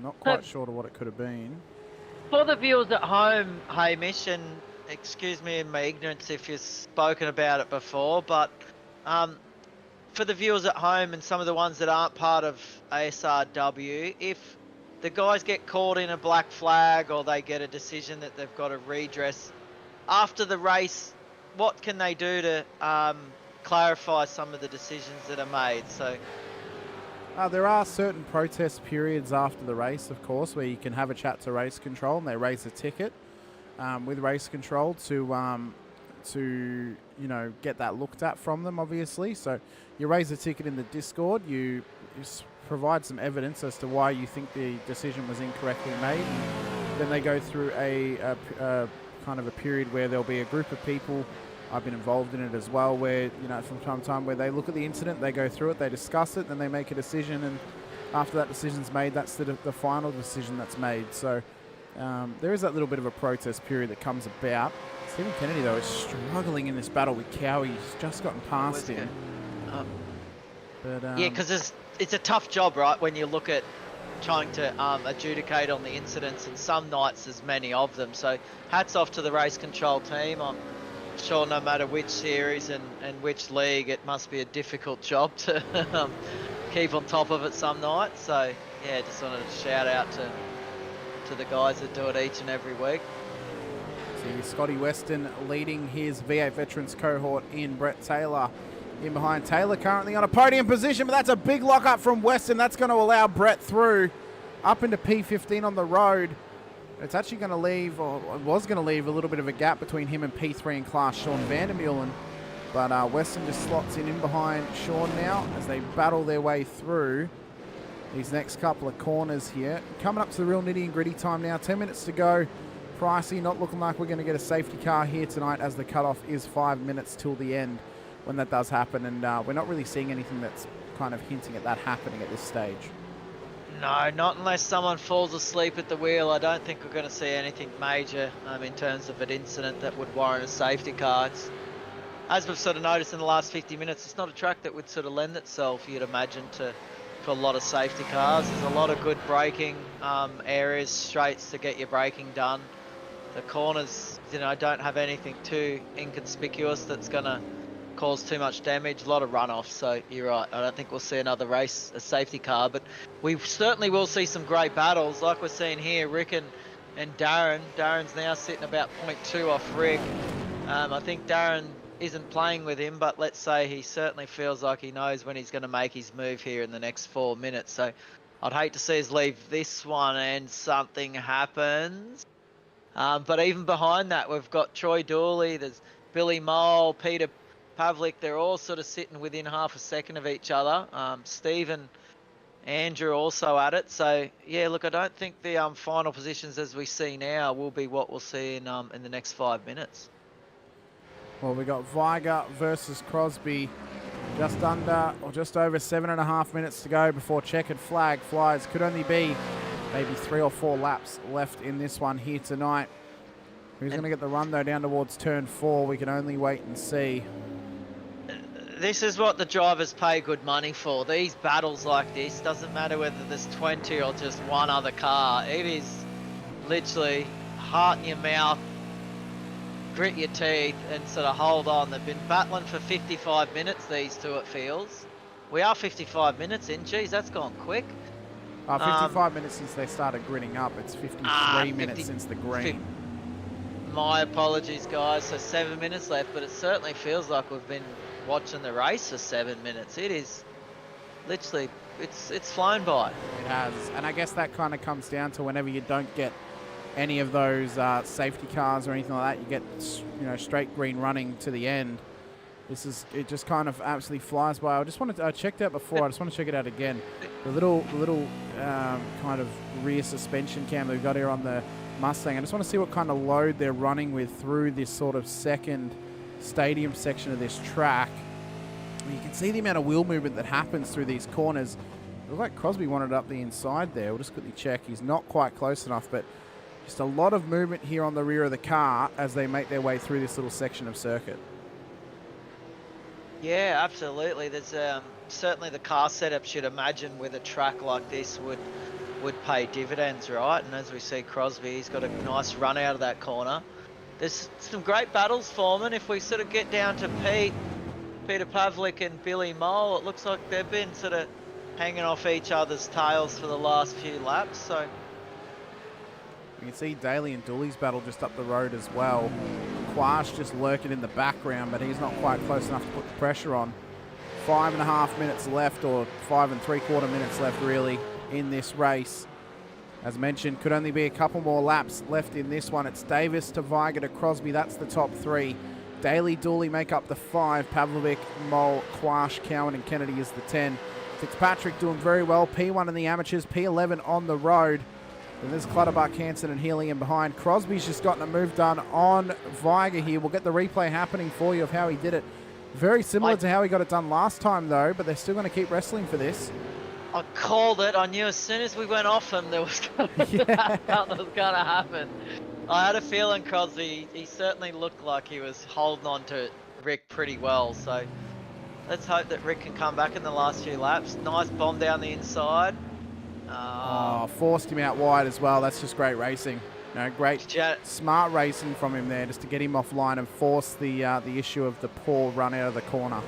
Not quite sure to what it could have been. For the viewers at home, Hamish, and excuse me in my ignorance if you've spoken about it before, but for the viewers at home and some of the ones that aren't part of SRW, if the guys get caught in a black flag or they get a decision that they've got to redress after the race, what can they do to clarify some of the decisions that are made? So there are certain protest periods after the race, of course, where you can have a chat to race control and they raise a ticket with race control to get that looked at from them, obviously. So you raise a ticket in the Discord, you provide some evidence as to why you think the decision was incorrectly made. Then they go through a kind of a period where there'll be a group of people, I've been involved in it as well, where, from time to time, where they look at the incident, they go through it, they discuss it, then they make a decision, and after that decision's made, that's the final decision that's made. So there is that little bit of a protest period that comes about. Stephen Kennedy, though, is struggling in this battle with Cowie. He's just gotten past him. Yeah, because it's a tough job, right, when you look at trying to adjudicate on the incidents, and some nights there's many of them. So hats off to the race control team. I'm sure no matter which series and which league, it must be a difficult job to keep on top of it some nights. So yeah, just wanted to shout out to the guys that do it each and every week. See Scotty Weston leading his V8 Veterans cohort in. Brett Taylor in behind. Taylor currently on a podium position, but that's a big lock-up from Weston. That's going to allow Brett through up into P15 on the road. It's actually going to leave, or it was going to leave, a little bit of a gap between him and P3 in class, Sean Vandermeulen. But Weston just slots in behind Sean now as they battle their way through these next couple of corners here. Coming up to the real nitty and gritty time now. 10 minutes to go. Pricey, not looking like we're going to get a safety car here tonight, as the cutoff is 5 minutes till the end when that does happen. And we're not really seeing anything that's kind of hinting at that happening at this stage. No, not unless someone falls asleep at the wheel. I don't think we're going to see anything major in terms of an incident that would warrant a safety car. As we've sort of noticed in the last 50 minutes, it's not a track that would sort of lend itself, you'd imagine, for a lot of safety cars. There's a lot of good braking areas, straights to get your braking done. The corners, don't have anything too inconspicuous that's going to cause too much damage. A lot of runoffs, so you're right. I don't think we'll see another race, a safety car, but we certainly will see some great battles like we're seeing here. Rick and Darren. Darren's now sitting about 0.2 off Rick. I think Darren isn't playing with him, but let's say he certainly feels like he knows when he's going to make his move here in the next 4 minutes. So I'd hate to see us leave this one and something happens. But even behind that, we've got Troy Dooley, there's Billy Mole, Peter Pavlik. They're all sort of sitting within half a second of each other. Steve and Andrew also at it. So, yeah, look, I don't think the final positions as we see now will be what we'll see in the next 5 minutes. Well, we got Viger versus Crosby. Just under, or just over 7.5 minutes to go before checkered flag flies. Could only be maybe 3 or 4 laps left in this one here tonight. Who's going to get the run, though, down towards turn 4? We can only wait and see. This is what the drivers pay good money for. These battles like this, doesn't matter whether there's 20 or just one other car. It is literally heart in your mouth, grit your teeth, and sort of hold on. They've been battling for 55 minutes, these two, it feels. We are 55 minutes in. Geez, that's gone quick. 55 minutes since they started gritting up. It's 53 minutes since the green. My apologies, guys. So 7 minutes left, but it certainly feels like we've been watching the race for 7 minutes. It is literally, it's flown by. It has, and I guess that kind of comes down to whenever you don't get any of those safety cars or anything like that, you get straight green running to the end. It just kind of absolutely flies by. I checked out before. I just want to check it out again. The little kind of rear suspension cam that we've got here on the Mustang. I just want to see what kind of load they're running with through this sort of second stadium section of this track. You can see the amount of wheel movement that happens through these corners. It looks like Crosby wanted up the inside there. We'll just quickly check. He's not quite close enough, but just a lot of movement here on the rear of the car as they make their way through this little section of circuit. Yeah, absolutely. There's certainly the car setup, you'd imagine, with a track like this would pay dividends, right? And as we see Crosby, he's got a nice run out of that corner. There's some great battles forming. If we sort of get down to Peter Pavlik and Billy Mole, it looks like they've been sort of hanging off each other's tails for the last few laps. So you can see Daly and Dooley's battle just up the road as well. Quash just lurking in the background, but he's not quite close enough to put the pressure on. 5.5 minutes left, or 5 3/4 minutes left really in this race. As mentioned, could only be a couple more laps left in this one. It's Davis to Viger to Crosby. That's the top 3. Daly, Dooley make up the 5. Pavlovic, Mole, Quash, Cowan and Kennedy is the 10. Fitzpatrick doing very well. P1 in the amateurs, P11 on the road. And there's Clutterbuck, Hansen and Healy in behind. Crosby's just gotten a move done on Viger here. We'll get the replay happening for you of how he did it. Very similar to how he got it done last time though, but they're still going to keep wrestling for this. I called it. I knew as soon as we went off him, there was going to happen. I had a feeling Crosby, he certainly looked like he was holding on to Rick pretty well. So let's hope that Rick can come back in the last few laps. Nice bomb down the inside. Forced him out wide as well. That's just great racing. Great, smart racing from him there, just to get him offline and force the issue of the poor run out of the corner.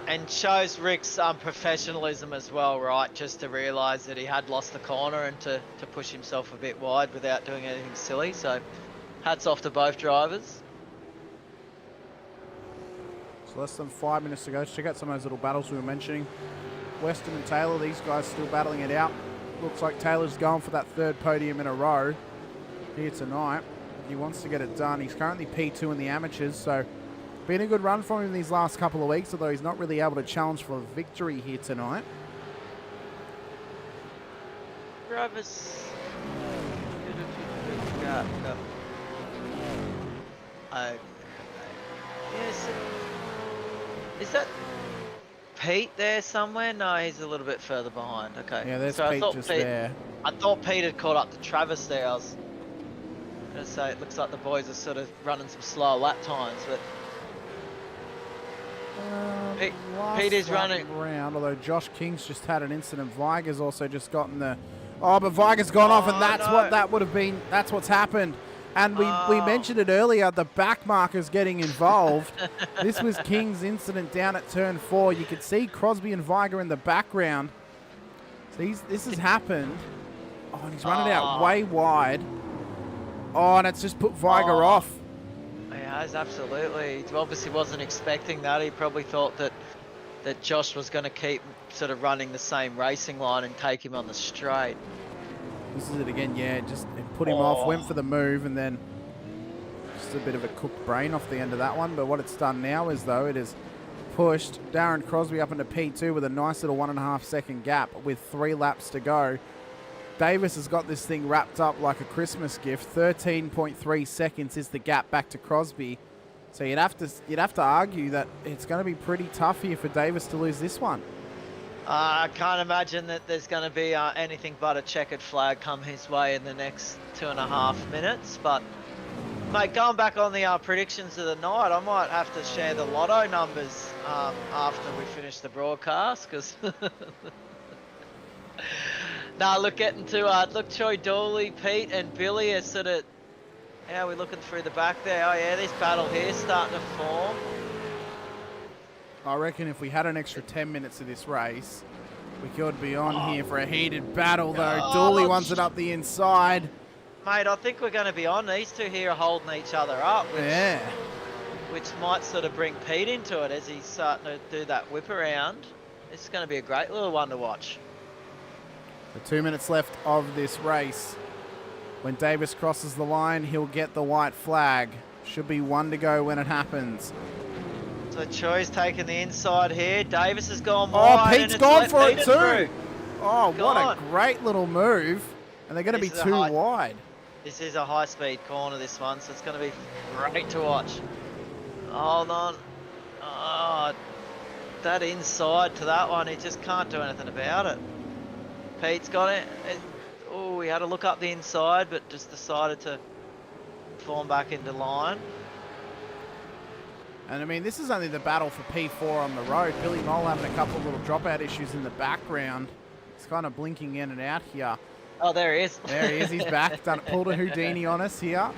And shows Rick's professionalism as well, right? Just to realise that he had lost the corner and to push himself a bit wide without doing anything silly. So hats off to both drivers. So less than 5 minutes to go. Let's check out some of those little battles we were mentioning. Weston and Taylor, these guys still battling it out. Looks like Taylor's going for that 3rd podium in a row. here tonight. He wants to get it done. He's currently P2 in the amateurs, so been a good run from him these last couple of weeks, although he's not really able to challenge for a victory here tonight. Travis. Yes. Is that Pete there somewhere? No, he's a little bit further behind. Okay. Yeah, there's so Pete just there. I thought Pete had caught up to Travis there. I was going to say it looks like the boys are sort of running some slower lap times, but Pete is running around. Although Josh King's just had an incident. Viger's also just gotten the. Oh, but Viger's gone off, and that's what that would have been. That's what's happened. And we mentioned it earlier, the back markers getting involved. This was King's incident down at turn 4. You could see Crosby and Viger in the background. So this has happened. Oh, and he's running out way wide. Oh, and it's just put Viger off. He has, absolutely. He obviously wasn't expecting that. He probably thought that Josh was going to keep sort of running the same racing line and take him on the straight. This is it again, yeah, just put him off, went for the move, and then just a bit of a cooked brain off the end of that one. But what it's done now is, though, it has pushed Darren Crosby up into P2 with a nice little 1.5 second gap with 3 laps to go. Davis has got this thing wrapped up like a Christmas gift. 13.3 seconds is the gap back to Crosby. So you'd have to argue that it's going to be pretty tough here for Davis to lose this one. I can't imagine that there's going to be anything but a checkered flag come his way in the next 2.5 minutes. But, mate, going back on the predictions of the night, I might have to share the lotto numbers after we finish the broadcast. Because look, getting to look, Troy Dooley, Pete, and Billy are sort of. How are we looking through the back there? Oh yeah, this battle here starting to form. I reckon if we had an extra 10 minutes of this race, we could be on here for a heated battle, though. Dooley wants it up the inside. Mate, I think we're going to be on. These two here are holding each other up, which might sort of bring Pete into it as he's starting to do that whip around. This is going to be a great little one to watch. The 2 minutes left of this race. When Davis crosses the line, he'll get the white flag. Should be 1 to go when it happens. So Choi's taking the inside here. Davis has gone wide. Oh, Pete's gone for it too. Oh, what a great little move. And they're going to be too wide. This is a high-speed corner, this one, so it's going to be great to watch. Hold on. Oh, that inside to that one, he just can't do anything about it. Pete's got it. Oh, he had to look up the inside, but just decided to form back into line. And I mean, this is only the battle for P4 on the road. Billy Mole having a couple of little dropout issues in the background. He's kind of blinking in and out here. Oh, there he is. There he is. He's back. Pulled a Houdini on us here.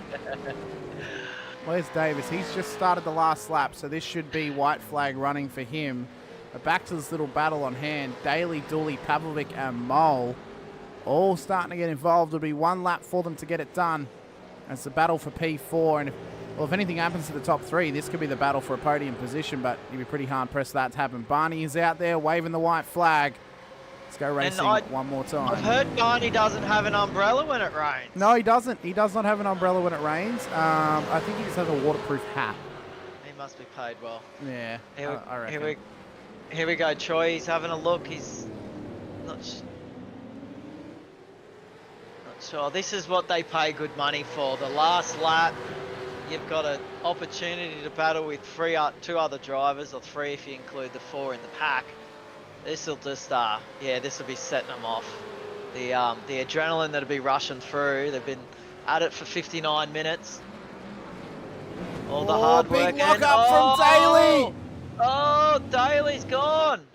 Where's Davis? He's just started the last lap, so this should be white flag running for him. But back to this little battle on hand. Daly, Dooley, Pavlovic, and Mole all starting to get involved. It'll be 1 lap for them to get it done. It's the battle for P4, and if anything happens to the top 3, this could be the battle for a podium position, but you'd be pretty hard-pressed for that to happen. Barney is out there waving the white flag. Let's go racing one more time. I've heard Barney doesn't have an umbrella when it rains. No, he doesn't. He does not have an umbrella when it rains. I think he just has a waterproof hat. He must be paid well. Yeah, I reckon. Here we go, Troy. He's having a look. He's not sure. This is what they pay good money for. The last lap, you've got an opportunity to battle with 2 other drivers, or 3 if you include the 4 in the pack. This will just, this will be setting them off. The adrenaline that'll be rushing through. They've been at it for 59 minutes. All the hard work. Big lock up from Daly. Oh, Daly's gone.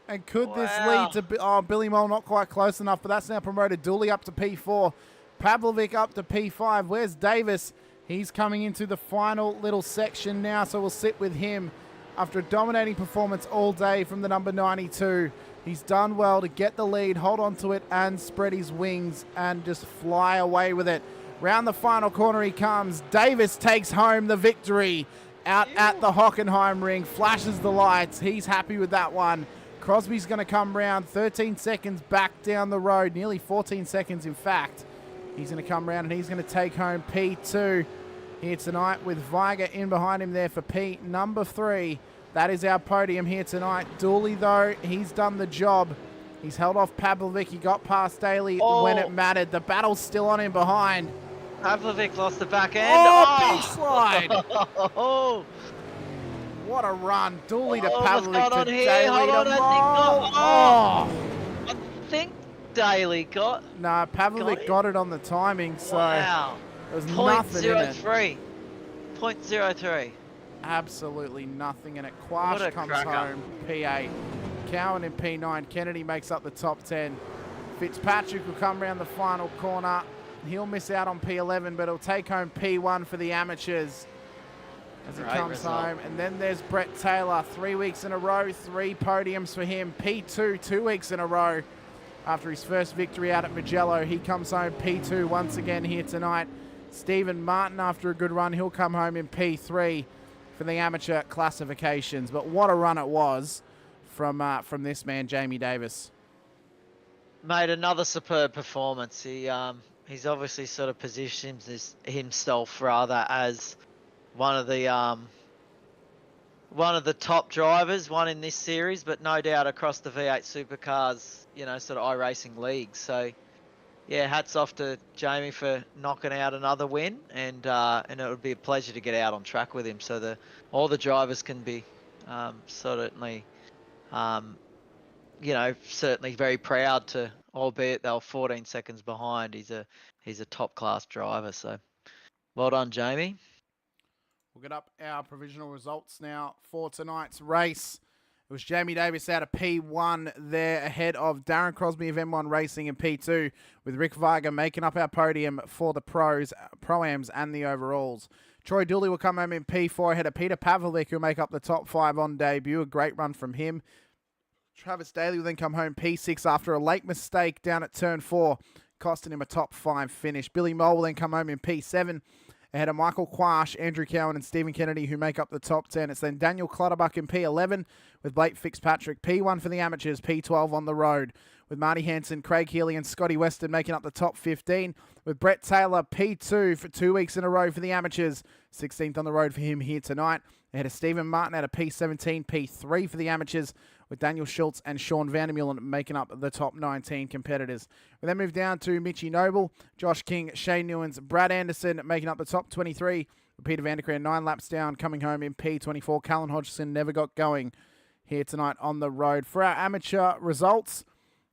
And could this lead to... Billy Mole not quite close enough, but that's now promoted. Dooley up to P4. Pavlovic up to P5. Where's Davis? He's coming into the final little section now, so we'll sit with him. After a dominating performance all day from the number 92, he's done well to get the lead, hold on to it, and spread his wings and just fly away with it. Round the final corner he comes. Davis takes home the victory out at the Hockenheimring. Flashes the lights. He's happy with that one. Crosby's going to come round 13 seconds back down the road, nearly 14 seconds in fact. He's going to come round and he's going to take home P2 here tonight with Viger in behind him there for P number 3. That is our podium here tonight. Dooley, though, he's done the job. He's held off Pavlovic. He got past Daly when it mattered. The battle's still on him behind. Pavlovic lost the back end. Big slide. What a run. Dooley to Pavlovic to Daly to Mole. I think Daly got... No, Pavlovic got it on the timing, so wow. there was nothing in it. 0.03. Absolutely nothing in it. Quash comes home, P8. Cowan in P9. Kennedy makes up the top 10. Fitzpatrick will come around the final corner. He'll miss out on P11, but he'll take home P1 for the amateurs as he comes home. And then there's Brett Taylor, 3 weeks in a row, 3 podiums for him. P2, 2 weeks in a row. After his first victory out at Mugello, he comes home P2 once again here tonight. Stephen Martin, after a good run, he'll come home in P3 for the amateur classifications. But what a run it was from this man, Jamie Davis. Made another superb performance. He's obviously sort of positioned himself rather as one of the top drivers, one in this series, but no doubt across the V8 Supercars, sort of iRacing league. So, yeah, hats off to Jamie for knocking out another win, and it would be a pleasure to get out on track with him, so all the drivers can be certainly very proud to, albeit they were 14 seconds behind. He's a top class driver, so well done, Jamie. We'll get up our provisional results now for tonight's race. It was Jamie Davis out of P1 there ahead of Darren Crosby of M1 Racing in P2, with Rick Viger making up our podium for the Pro-Ams and the overalls. Troy Dooley will come home in P4 ahead of Peter Pavlovic, who'll make up the top 5 on debut. A great run from him. Travis Daly will then come home P6 after a late mistake down at turn 4, costing him a top 5 finish. Billy Mole will then come home in P7 ahead of Michael Quash, Andrew Cowan and Stephen Kennedy, who make up the top 10. It's then Daniel Clutterbuck in P11 with Blake Fitzpatrick. P1 for the amateurs, P12 on the road, with Marty Hanson, Craig Healy and Scotty Weston making up the top 15, with Brett Taylor P2 for 2 weeks in a row for the amateurs, 16th on the road for him here tonight. Ahead of Stephen Martin out of P17, P3 for the amateurs, with Daniel Schultz and Sean Vandermeulen making up the top 19 competitors. We then move down to Mitchie Noble, Josh King, Shane Newens, Brad Anderson making up the top 23, with Peter Vanderkran 9 laps down, coming home in P24. Callan Hodgson never got going here tonight on the road. For our amateur results,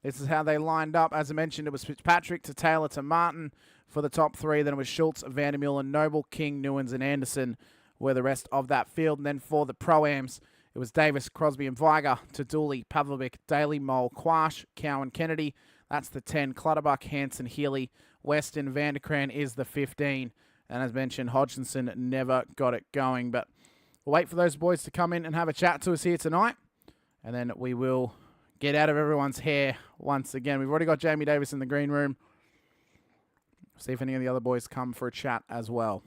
this is how they lined up. As I mentioned, it was Fitzpatrick to Taylor to Martin for the top 3. Then it was Schultz, Vandermeulen, Noble, King, Newens and Anderson were the rest of that field. And then for the Pro-Ams, it was Davis, Crosby and Viger to Dooley, Pavlovic, Daly, Mole, Quash, Cowan, Kennedy. That's the 10. Clutterbuck, Hanson, Healy, Weston, Vanderkran is the 15. And as mentioned, Hodgkinson never got it going. But we'll wait for those boys to come in and have a chat to us here tonight. And then we will get out of everyone's hair once again. We've already got Jamie Davis in the green room. See if any of the other boys come for a chat as well.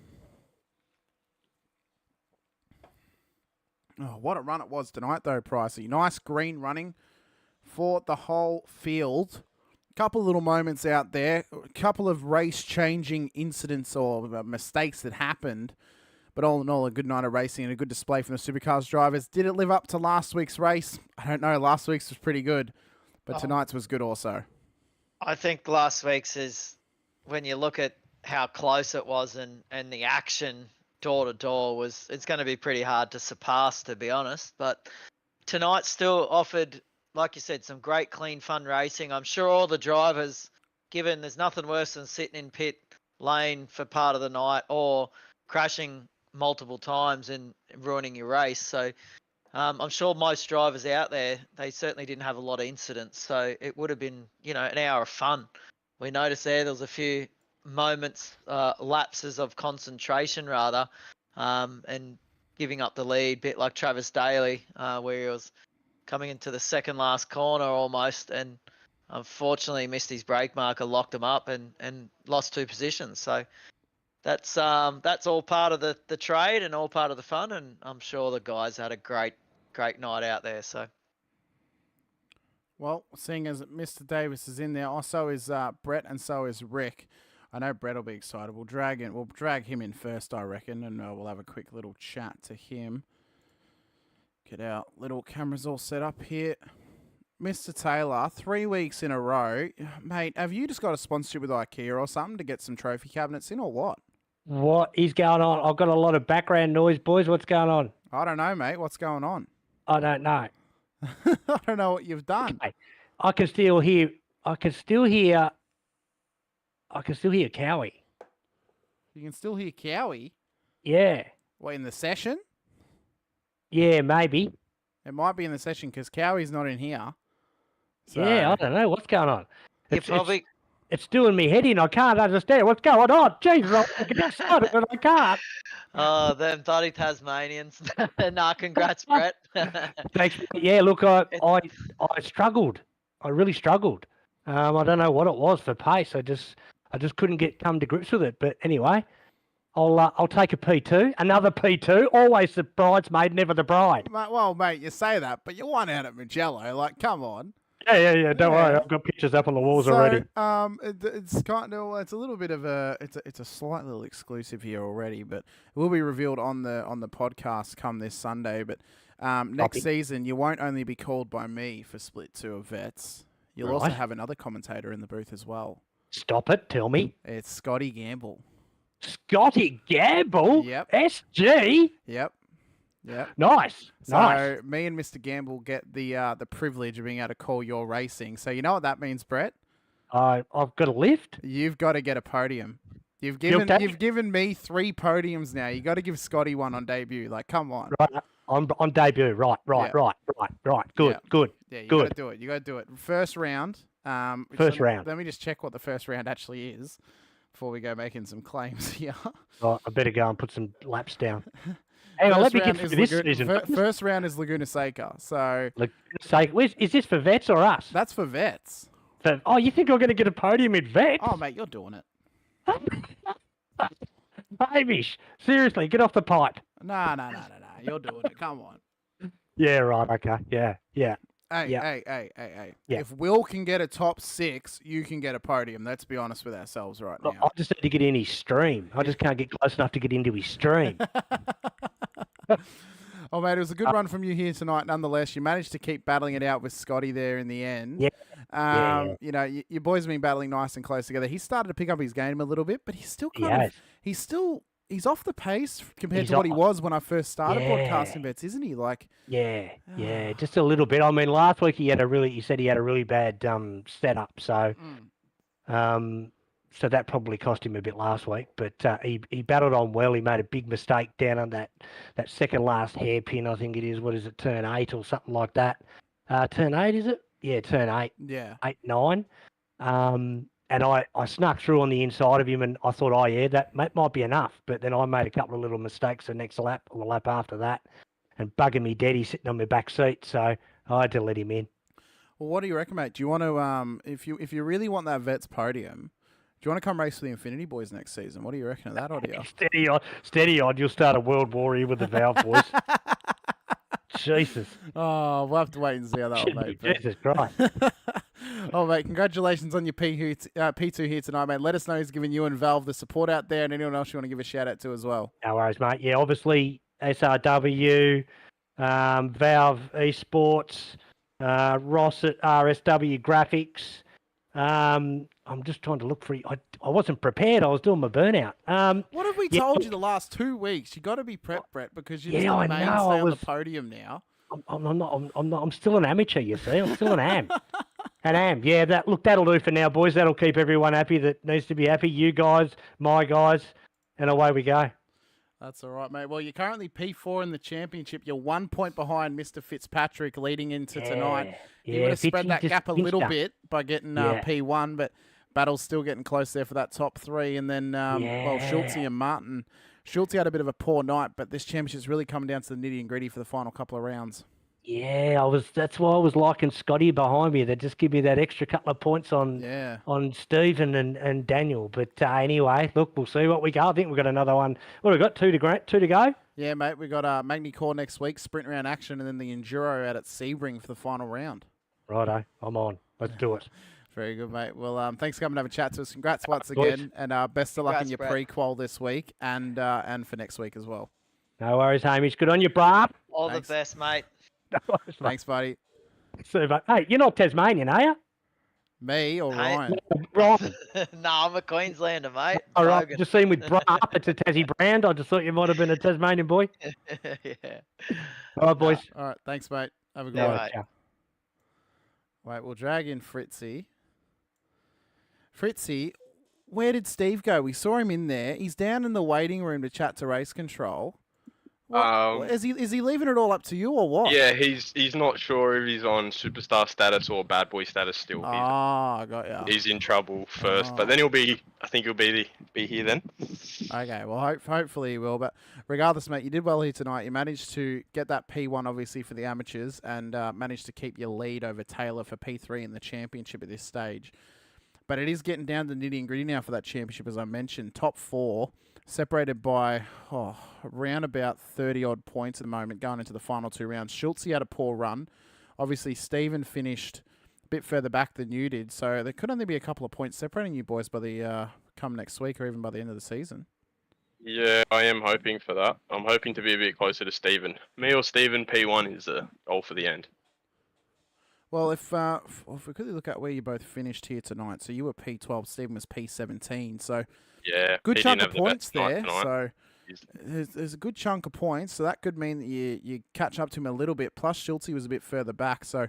Oh, what a run it was tonight, though, Pricey. Nice green running for the whole field. Couple little moments out there. A couple of race-changing incidents or mistakes that happened. But all in all, a good night of racing and a good display from the Supercars drivers. Did it live up to last week's race? I don't know. Last week's was pretty good. But tonight's was good also. I think last week's is, when you look at how close it was and the action door to door, it's going to be pretty hard to surpass, to be honest. But tonight still offered, like you said, some great clean fun racing. I'm sure all the drivers, given there's nothing worse than sitting in pit lane for part of the night or crashing multiple times and ruining your race. So I'm sure most drivers out there, they certainly didn't have a lot of incidents. So it would have been, an hour of fun. We noticed there was a few moments, lapses of concentration rather, and giving up the lead, bit like Travis Daly, where he was coming into the second last corner almost, and unfortunately missed his brake marker, locked him up and lost 2 positions. So that's all part of the trade and all part of the fun, and I'm sure the guys had a great night out there. So, well, seeing as Mr. Davis is in there, so is Brett and so is Rick. I know Brett will be excited. We'll drag him in first, I reckon, and we'll have a quick little chat to him. Get our little cameras all set up here. Mr. Taylor, 3 weeks in a row. Mate, have you just got a sponsorship with IKEA or something to get some trophy cabinets in or what? What is going on? I've got a lot of background noise, boys. What's going on? I don't know, mate. What's going on? I don't know. I don't know what you've done. Okay. I can still hear Cowie. You can still hear Cowie? Yeah. What, in the session? Yeah, maybe. It might be in the session because Cowie's not in here. So... Yeah, I don't know what's going on. You It's doing me head in. I can't understand what's going on. Jesus, I want to get started, but I can't. Oh, them bloody Tasmanians. Nah, congrats, Brett. Thanks. Yeah, look, I struggled. I really struggled. I don't know what it was for pace. I just couldn't come to grips with it. But anyway, I'll take a P2, another P2. Always the bridesmaid, never the bride. Well, mate, you say that, but you won out at Mugello. Like, come on. Yeah. Don't worry, I've got pictures up on the walls already. It's kind of it's a little bit of it's a slight little exclusive here already, but it will be revealed on the podcast come this Sunday. But next season, you won't only be called by me for Split 2 of Vets. You'll also have another commentator in the booth as well. Stop it! Tell me. It's Scotty Gamble. Scotty Gamble. Yep. SG. Yep. Yeah. Nice. So me and Mr. Gamble get the privilege of being able to call your racing. So you know what that means, Brett? I've got a lift. You've got to get a podium. You've given me 3 podiums now. You got to give Scotty one on debut. Like, come on. Right. On debut. Right. Good. Yeah. Good. Yeah, you good. got to do it. You got to do it. First round. First round. Let me just check what the first round actually is before we go making some claims here. Right, I better go and put some laps down. Hang on, let me get through this season. First round is Laguna Seca. So Laguna Seca. Is this for vets or us? That's for vets. Oh, you think I'm going to get a podium in vets? Oh, mate, you're doing it. Hamish, seriously, get off the pipe. No. You're doing it. Come on. Yeah, right. Okay. Yeah. Hey. Yeah. If Will can get a top 6, you can get a podium. Let's be honest with ourselves right now. I just need to get in his stream. I just can't get close enough to get into his stream. Oh, mate, it was a good run from you here tonight. Nonetheless, you managed to keep battling it out with Scotty there in the end. Yeah. You know, your boys have been battling nice and close together. He started to pick up his game a little bit, but he's still he's off the pace compared to what he was when I first started broadcasting bets, isn't he? Like, yeah, just a little bit. I mean, last week he said he had a really bad setup, so so that probably cost him a bit last week. But he battled on well. He made a big mistake down on that second last hairpin. I think it is. What is it? Turn 8 or something like that. Turn 8 is it? Yeah, turn 8. Yeah. 8, 9. And I snuck through on the inside of him, and I thought, that might be enough. But then I made a couple of little mistakes the next lap, or the lap after that, and bugging me dead. He's sitting on my back seat, so I had to let him in. Well, what do you reckon, mate? Do you want to, if you really want that Vets podium, do you want to come race for the Infinity Boys next season? What do you reckon of that idea? Steady on. You'll start a world war here with the Valve boys. Jesus. Oh, we'll have to wait and see how that will mate. Jesus Christ. Oh, mate, congratulations on your P2 here tonight, mate. Let us know who's giving you and Valve the support out there, and anyone else you want to give a shout out to as well. No worries, mate. Yeah, obviously, SRW, Valve Esports, Ross at RSW Graphics. I'm just trying to look for. I wasn't prepared. I was doing my burnout. What have we told you the last 2 weeks? You got to be prepped, Brett, because you're just the mainstay on the podium now. I'm still an amateur. You see, I'm still an am. An am. Yeah. That'll do for now, boys. That'll keep everyone happy. That needs to be happy. You guys, my guys, and away we go. That's all right, mate. Well, you're currently P4 in the championship. You're 1 point behind Mr. Fitzpatrick leading into tonight. You would have spread that gap a little bit by getting P1, but Battle's still getting close there for that top 3. And then, Schultze and Martin. Schultze had a bit of a poor night, but this championship's really coming down to the nitty and gritty for the final couple of rounds. Yeah, that's why I was liking Scotty behind me. That just give me that extra couple of points on Stephen and Daniel. But anyway, look, we'll see what we go. I think we've got another one. What have we got? Two to go? Yeah, mate. We've got Magny Core next week, sprint round action, and then the Enduro out at Sebring for the final round. Righto, I'm on. Let's do it. Very good, mate. Well, thanks for coming to have a chat to us. Congrats once Boys. again, and best of luck in Congrats, your Brett. pre-qual this week and for next week as well. No worries, Hamish. Good on you, bruh. All Thanks. the best, mate. Thanks, buddy. Super. Hey, you're not Tasmanian, are you? Me or Hey. Ryan? Ryan. No, I'm a Queenslander, mate. All right. Bogan. Just seen with bruh. It's a Tassie brand. I just thought you might have been a Tasmanian boy. Yeah. All right, boys. All right, thanks, mate. Have a good Yeah, one. mate. Ciao. Wait, we'll drag in Fritzy. Fritzy, where did Steve go? We saw him in there. He's down in the waiting room to chat to race control. What, is he leaving it all up to you or what? Yeah, he's not sure if he's on superstar status or bad boy status still. I got ya. He's in trouble first, but then I think he'll be here then. Okay, well, hopefully he will. But regardless, mate, you did well here tonight. You managed to get that P1, obviously, for the amateurs and managed to keep your lead over Taylor for P3 in the championship at this stage. But it is getting down to the nitty and gritty now for that championship, as I mentioned. Top 4, separated by around about 30-odd points at the moment, going into the final 2 rounds. Schultz had a poor run. Obviously, Stephen finished a bit further back than you did, so there could only be a couple of points separating you boys by the come next week or even by the end of the season. Yeah, I am hoping for that. I'm hoping to be a bit closer to Stephen. Me or Stephen, P1 is the goal for the end. Well, if we quickly look at where you both finished here tonight, so you were P12, Stephen was P17, so yeah, good he chunk didn't of have the points best night there. tonight. So there's a good chunk of points, so that could mean that you catch up to him a little bit. Plus, Schultz was a bit further back, so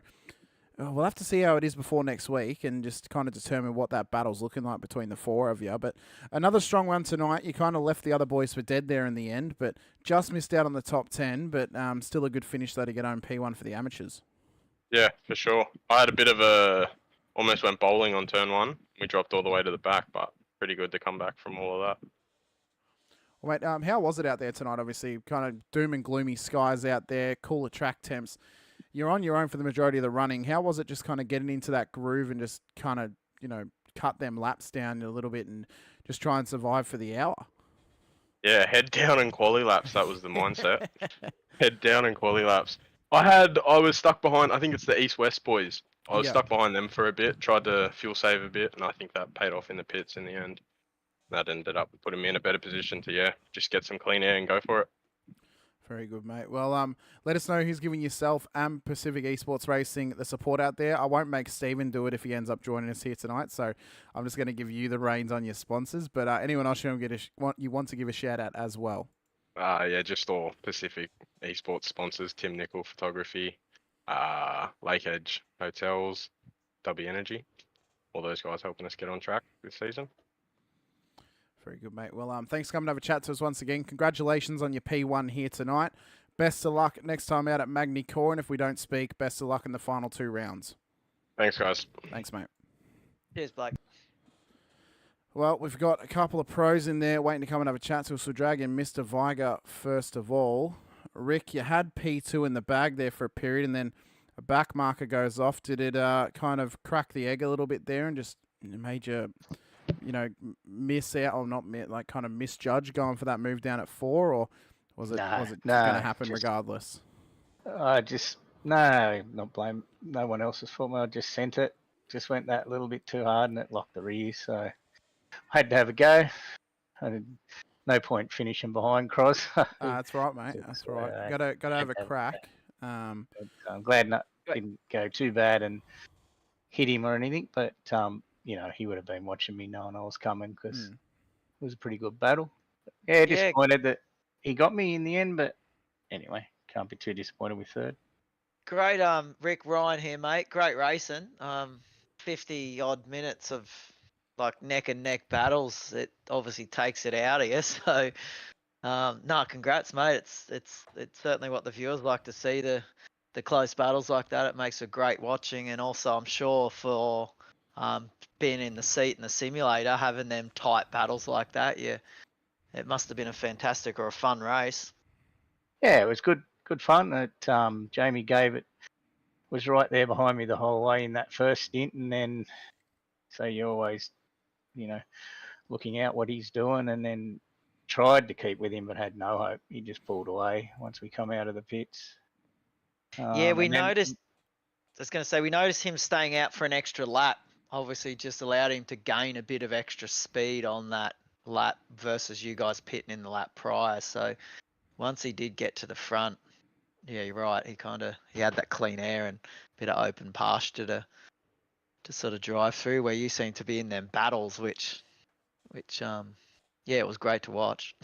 we'll have to see how it is before next week and just kind of determine what that battle's looking like between the 4 of you. But another strong one tonight. You kind of left the other boys for dead there in the end, but just missed out on the top 10. But still a good finish though to get home P1 for the amateurs. Yeah, for sure. I had a bit of almost went bowling on turn 1. We dropped all the way to the back, but pretty good to come back from all of that. Well, mate, how was it out there tonight? Obviously, kind of doom and gloomy skies out there, cooler track temps. You're on your own for the majority of the running. How was it just kind of getting into that groove and just kind of, cut them laps down a little bit and just try and survive for the hour? Yeah, head down and quali laps. That was the mindset. Head down and quali laps. I was stuck behind, I think it's the East-West boys. I was stuck behind them for a bit, tried to fuel save a bit, and I think that paid off in the pits in the end. That ended up putting me in a better position to, just get some clean air and go for it. Very good, mate. Well, let us know who's giving yourself and Pacific Esports Racing the support out there. I won't make Stephen do it if he ends up joining us here tonight, so I'm just going to give you the reins on your sponsors. But anyone else you want to give a shout out as well? Yeah, just all Pacific Esports sponsors, Tim Nickel Photography, Lake Edge Hotels, W Energy, all those guys helping us get on track this season. Very good, mate. Well, thanks for coming to have a chat to us once again. Congratulations on your P1 here tonight. Best of luck next time out at Magny Core, and if we don't speak, best of luck in the final 2 rounds. Thanks, guys. Thanks, mate. Cheers, Blake. Well, we've got a couple of pros in there waiting to come and have a chat to us. We'll drag in Mr. Viger first of all. Rick, you had P2 in the bag there for a period, and then a back marker goes off. Did it kind of crack the egg a little bit there and just made you, miss out, or not, like kind of misjudge going for that move down at 4, or was it going to happen regardless? Not blame no one else's fault. I just sent it. Just went that little bit too hard and it locked the rear, so I had to have a go. No point finishing behind Cross. That's right, mate. That's right. Got to have a crack. I'm glad didn't go too bad and hit him or anything, but he would have been watching me knowing I was coming because it was a pretty good battle. Yeah, disappointed that he got me in the end, but anyway, can't be too disappointed with third. Great, Rick Ryan here, mate. Great racing. 50 odd minutes of like neck and neck battles. It obviously takes it out of you. So, congrats, mate. It's certainly what the viewers like to see, the close battles like that. It makes for great watching, and also I'm sure for being in the seat in the simulator, having them tight battles like that, it must have been a fantastic or a fun race. Yeah, it was good fun. Jamie was right there behind me the whole way in that first stint, and then so you're always, looking out what he's doing, and then tried to keep with him but had no hope. He just pulled away once we come out of the pits. We noticed. I was going to say we noticed him staying out for an extra lap obviously just allowed him to gain a bit of extra speed on that lap versus you guys pitting in the lap prior. So once he did get to the front, yeah, you're right. He had that clean air and a bit of open pasture to sort of drive through, where you seem to be in them battles, which yeah, it was great to watch.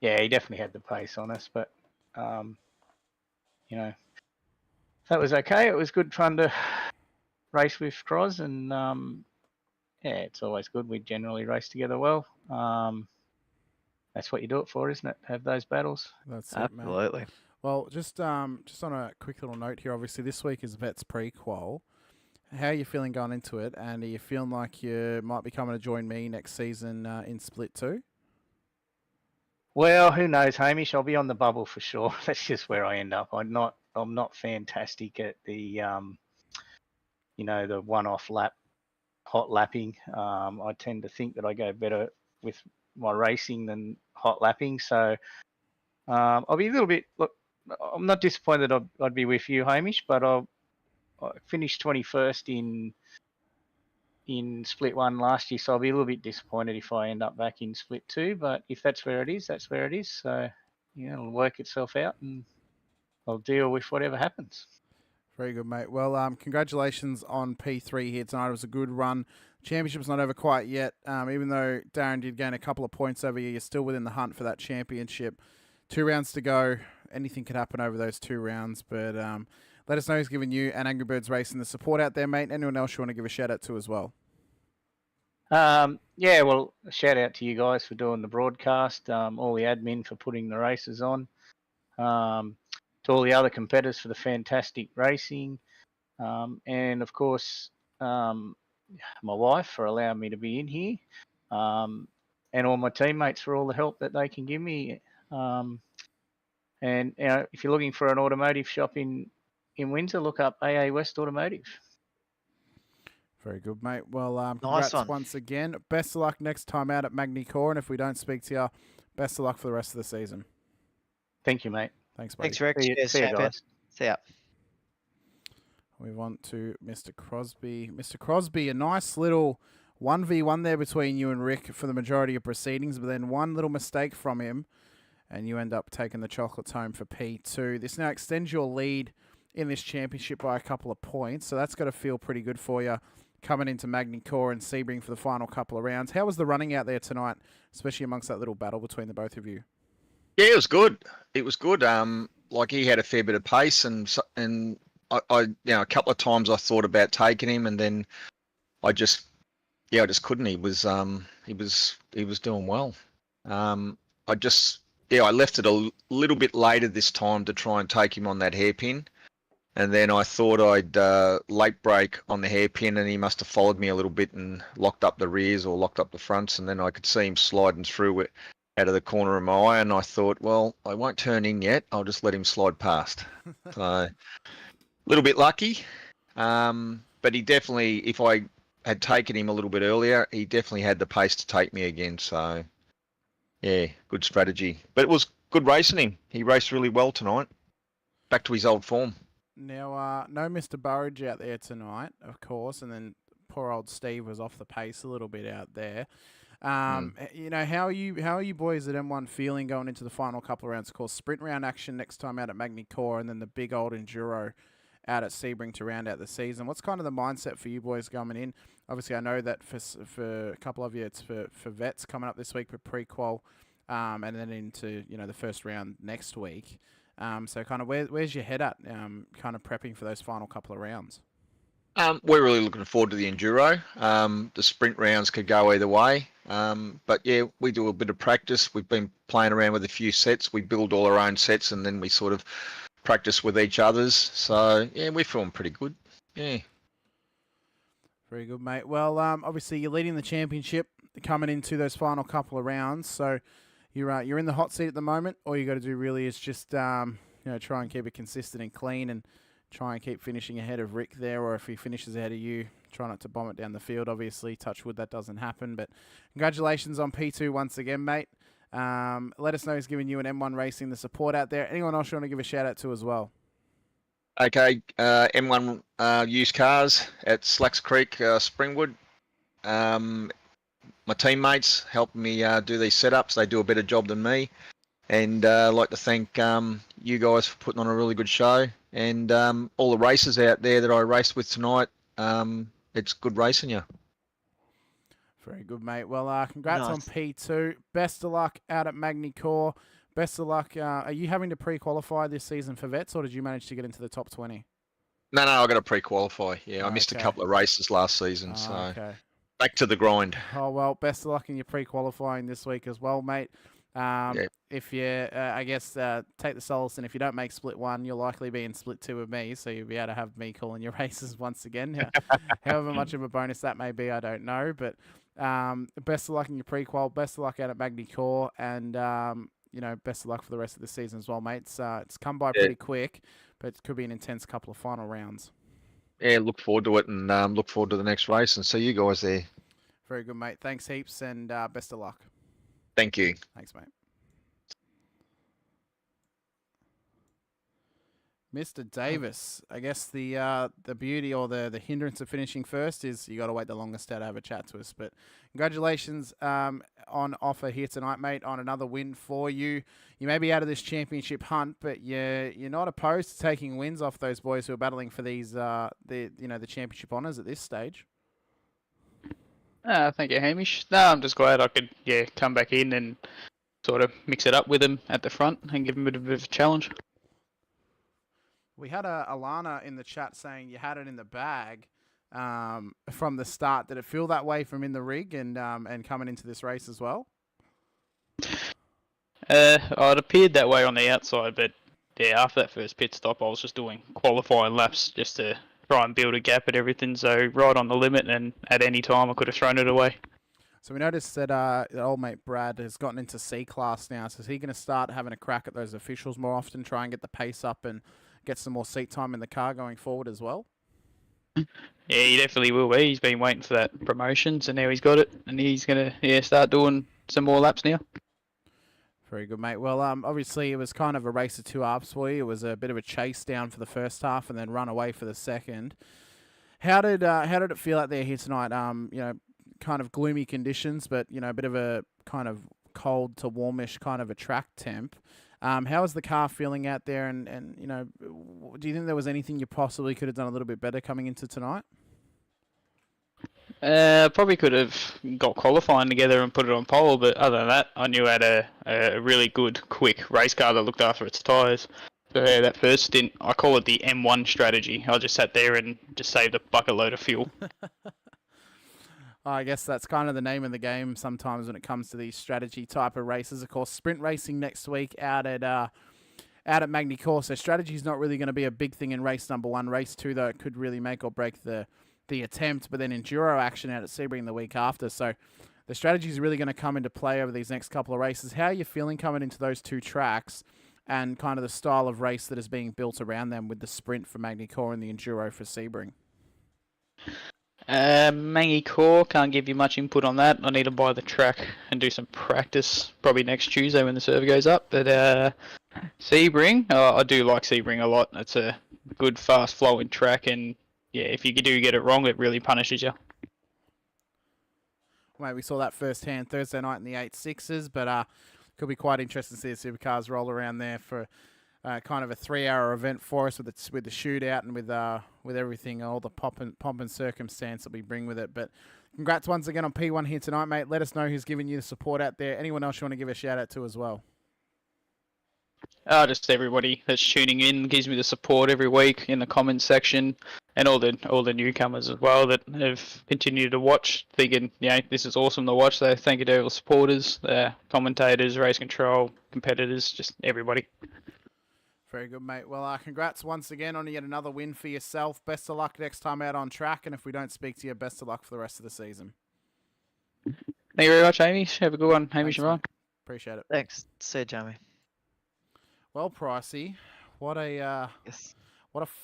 Yeah, he definitely had the pace on us, but you know, that was okay. It was good fun to race with Croz, and yeah, it's always good. We generally race together well. That's what you do it for, isn't it? Have those battles. That's it, Absolutely. mate. Well, just on a quick little note here, obviously this week is Vets pre-qual. How are you feeling going into it? And are you feeling like you might be coming to join me next season in Split 2? Well, who knows, Hamish? I'll be on the bubble for sure. That's just where I end up. I'm not fantastic at the the one-off lap, hot lapping. I tend to think that I go better with my racing than hot lapping. So I'll be a little bit. Look, I'm not disappointed I'd be with you, Hamish, but I finished 21st in Split 1 last year, so I'll be a little bit disappointed if I end up back in Split 2. But if that's where it is, that's where it is. So it'll work itself out, and I'll deal with whatever happens. Very good, mate. Well, congratulations on P3 here tonight. It was a good run. Championship's not over quite yet. Even though Darren did gain a couple of points over you, you're still within the hunt for that championship. 2 rounds to go. Anything could happen over those 2 rounds, but let us know who's giving you and Angry Birds Racing the support out there, mate. Anyone else you want to give a shout out to as well? Yeah, well, a shout out to you guys for doing the broadcast, all the admin for putting the races on, to all the other competitors for the fantastic racing, and of course my wife for allowing me to be in here, and all my teammates for all the help that they can give me. And if you're looking for an automotive shop in Windsor, look up AA West Automotive. Very good, mate. Well, Nice congrats one. once again. Best of luck next time out at Magny Core, and if we don't speak to you, best of luck for the rest of the season. Thank you, mate. Thanks, buddy. Thanks, Rick. See you, Cheers, see you champion. guys. See ya. We want to Mr. Crosby. Mr. Crosby, a nice little 1v1 there between you and Rick for the majority of proceedings, but then one little mistake from him, and you end up taking the chocolates home for P2. This now extends your lead in this championship by a couple of points, so that's got to feel pretty good for you coming into Magny Core and Sebring for the final couple of rounds. How was the running out there tonight, especially amongst that little battle between the both of you? Yeah, it was good. It was good. Like he had a fair bit of pace, and I a couple of times I thought about taking him, and then I just couldn't. He was doing well. I left it a little bit later this time to try and take him on that hairpin. And then I thought I'd late brake on the hairpin, and he must have followed me a little bit and locked up the rears or locked up the fronts, and then I could see him sliding through it out of the corner of my eye, and I thought, well, I won't turn in yet. I'll just let him slide past. So a little bit lucky, but he definitely, if I had taken him a little bit earlier, he definitely had the pace to take me again. So yeah, good strategy. But it was good racing him. He raced really well tonight. Back to his old form. Now, no Mr. Burridge out there tonight, of course, and then poor old Steve was off the pace a little bit out there. How are you boys at M1 feeling going into the final couple of rounds? Of course, sprint round action next time out at Magny Core, and then the big old enduro out at Sebring to round out the season. What's kind of the mindset for you boys coming in? Obviously, I know that for a couple of you, it's for vets coming up this week for pre-qual, and then into the first round next week. So kind of where's your head at, kind of prepping for those final couple of rounds? We're really looking forward to the enduro. The sprint rounds could go either way. But yeah, we do a bit of practice. We've been playing around with a few sets. We build all our own sets, and then we sort of practice with each other's. So yeah, we're feeling pretty good. Yeah. Very good, mate. Well, obviously you're leading the championship coming into those final couple of rounds. So you're in the hot seat at the moment. All you got to do really is just try and keep it consistent and clean, and try and keep finishing ahead of Rick there, or if he finishes ahead of you, try not to bomb it down the field. Obviously, touch wood, that doesn't happen. But congratulations on P2 once again, mate. Let us know who's giving you and M1 Racing the support out there. Anyone else you want to give a shout out to as well? Okay, M1 used cars at Slacks Creek, Springwood. My teammates help me do these setups. They do a better job than me. And I'd like to thank you guys for putting on a really good show. And all the racers out there that I raced with tonight, it's good racing you. Very good, mate. Well, congrats on Nice. P2. Best of luck out at Magny-Cours. Best of luck. Are you having to pre-qualify this season for vets, or did you manage to get into the top 20? No, I got to pre-qualify. Yeah, I missed a Okay. couple of races last season, so Okay. back to the grind. Oh, well, best of luck in your pre-qualifying this week as well, mate. If you, I guess, take the solace, and if you don't make split 1, you'll likely be in split 2 with me, so you'll be able to have me calling your races once again. However much of a bonus that may be, I don't know. But best of luck in your pre-qual, best of luck out at Magny-Cours, and best of luck for the rest of the season as well, mate. It's come by pretty quick, but it could be an intense couple of final rounds. Yeah, look forward to it, and look forward to the next race, and see you guys there. Very good, mate. Thanks heaps, and best of luck. Thank you. Thanks, mate. Mr. Davis, I guess the beauty or the hindrance of finishing first is you got to wait the longest out to have a chat to us. But congratulations on offer here tonight, mate, on another win for you. You may be out of this championship hunt, but you're not opposed to taking wins off those boys who are battling for these the championship honours at this stage. Thank you, Hamish. No, I'm just glad I could come back in and sort of mix it up with him at the front and give him a bit of a challenge. We had Alana in the chat saying you had it in the bag from the start. Did it feel that way from in the rig and coming into this race as well? It appeared that way on the outside, but after that first pit stop, I was just doing qualifying laps just to try and build a gap at everything. So right on the limit, and at any time I could have thrown it away. So we noticed that old mate Brad has gotten into C class now. So is he going to start having a crack at those officials more often, try and get the pace up and get some more seat time in the car going forward as well? Yeah, he definitely will be. He's been waiting for that promotion, so now he's got it, and he's going to start doing some more laps now. Very good, mate. Well, obviously it was kind of a race of two halves for you. It was a bit of a chase down for the first half and then run away for the second. How did it feel out there here tonight? Kind of gloomy conditions, but a bit of a kind of cold to warmish kind of a track temp. How is the car feeling out there? And do you think there was anything you possibly could have done a little bit better coming into tonight? Probably could have got qualifying together and put it on pole, but other than that, I knew I had a really good, quick race car that looked after its tyres. So that first stint, I call it the M1 strategy. I just sat there and just saved a bucket load of fuel. I guess that's kind of the name of the game sometimes when it comes to these strategy type of races. Of course, sprint racing next week out at Magny-Cours. So strategy is not really going to be a big thing in race number 1. Race 2, though, it could really make or break the attempt. But then enduro action out at Sebring the week after. So the strategy is really going to come into play over these next couple of races. How are you feeling coming into those two tracks and kind of the style of race that is being built around them with the sprint for Magny-Cours and the enduro for Sebring? Magny-Cours, can't give you much input on that. I need to buy the track and do some practice probably next Tuesday when the server goes up. But Sebring, I do like Sebring a lot. It's a good, fast flowing track, and if you do get it wrong, it really punishes you. Mate, we saw that firsthand Thursday night in the 8.6s, but could be quite interesting to see the Supercars roll around there for kind of a 3-hour event for us with the shootout and with everything, all the pomp and circumstance that we bring with it. But congrats once again on P1 here tonight, mate. Let us know who's giving you the support out there. Anyone else you want to give a shout out to as well? Just everybody that's tuning in, gives me the support every week in the comments section, and all the newcomers as well that have continued to watch, thinking, this is awesome to watch. So thank you to all the supporters, commentators, race control, competitors, just everybody. Very good, mate. Well, congrats once again on yet another win for yourself. Best of luck next time out on track, and if we don't speak to you, best of luck for the rest of the season. Thank you very much, Hamish. Have a good one, Hamish and Ron. Appreciate it. Thanks. See you, Jamie. Well, Pricey, what a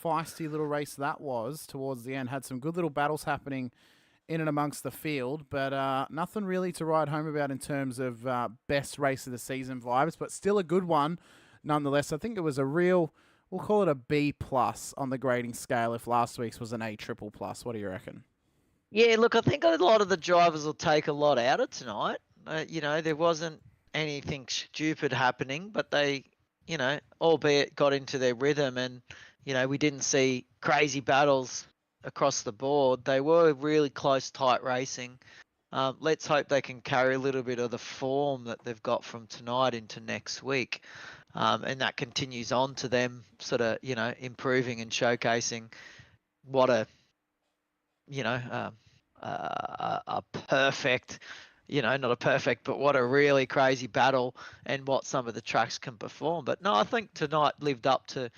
feisty little race that was towards the end. Had some good little battles happening in and amongst the field, but nothing really to write home about in terms of best race of the season vibes, but still a good one nonetheless. I think it was a real we'll call it a B+ on the grading scale if last week's was an A++. What do you reckon? Yeah, look, I think a lot of the drivers will take a lot out of tonight. There wasn't anything stupid happening, but they, albeit got into their rhythm and, we didn't see crazy battles across the board. They were really close, tight racing. Let's hope they can carry a little bit of the form that they've got from tonight into next week. And that continues on to them sort of, improving and showcasing what a perfect, not a perfect, but what a really crazy battle and what some of the tracks can perform. But no, I think tonight lived up to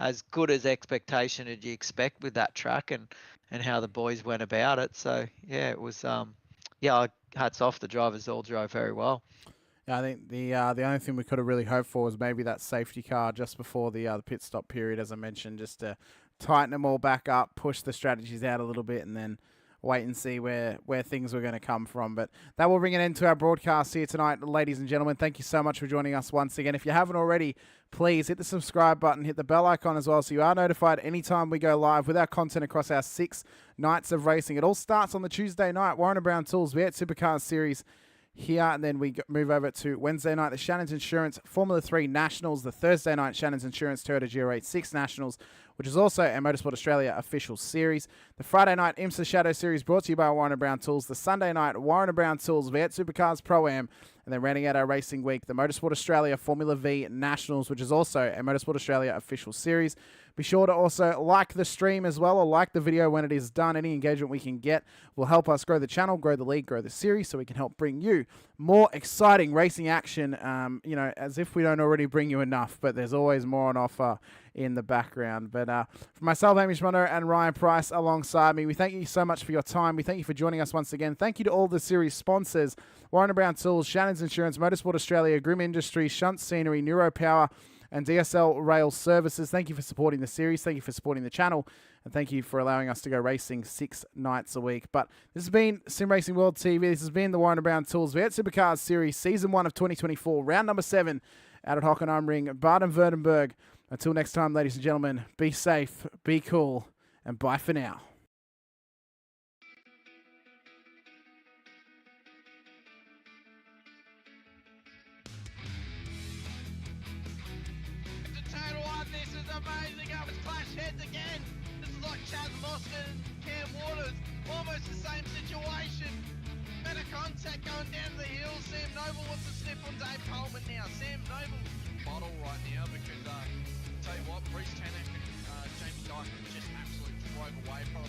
as good as expectation as you expect with that track and how the boys went about it. So yeah, it was, hats off. The drivers all drove very well. Yeah, I think the only thing we could have really hoped for was maybe that safety car just before the pit stop period, as I mentioned, just to tighten them all back up, push the strategies out a little bit, and then wait and see where things were going to come from. But that will bring an end to our broadcast here tonight, ladies and gentlemen. Thank you so much for joining us once again. If you haven't already, please hit the subscribe button, hit the bell icon as well, so you are notified anytime we go live with our content across our 6 nights of racing. It all starts on the Tuesday night, Warren & Brown Tools V8 Supercars Series here, and then we move over to Wednesday night, the Shannon's Insurance Formula 3 Nationals, the Thursday night Shannon's Insurance Toyota GR86 Nationals, which is also a Motorsport Australia official series. The Friday night IMSA Shadow Series brought to you by Warren & Brown Tools. The Sunday night Warren & Brown Tools V8 Supercars Pro-Am. And then rounding out our racing week, the Motorsport Australia Formula V Nationals, which is also a Motorsport Australia official series. Be sure to also like the stream as well, or like the video when it is done. Any engagement we can get will help us grow the channel, grow the league, grow the series, so we can help bring you more exciting racing action, as if we don't already bring you enough, but there's always more on offer in the background. But for myself, Hamish Munro, and Ryan Price alongside me, we thank you so much for your time. We thank you for joining us once again. Thank you to all the series sponsors: Warren & Brown Tools, Shannon's Insurance, Motorsport Australia, Grim Industries, Shunt Scenery, NeuroPower, and DSL Rail Services. Thank you for supporting the series. Thank you for supporting the channel. And thank you for allowing us to go racing 6 nights a week. But this has been Sim Racing World TV. This has been the Warren & Brown Tools V8 Supercars Series, Season 1 of 2024, round number 7 out at Hockenheimring, Baden-Württemberg. Until next time, ladies and gentlemen, be safe, be cool, and bye for now. Amazing, it's clash heads again. This is like Chaz Mostert and Cam Waters, almost the same situation. Better contact going down the hill. Sam Noble wants to sniff on Dave Coleman now. Sam Noble bottle right now because tell you what, Bruce Tanak and Jamie Dyke just absolutely drove away from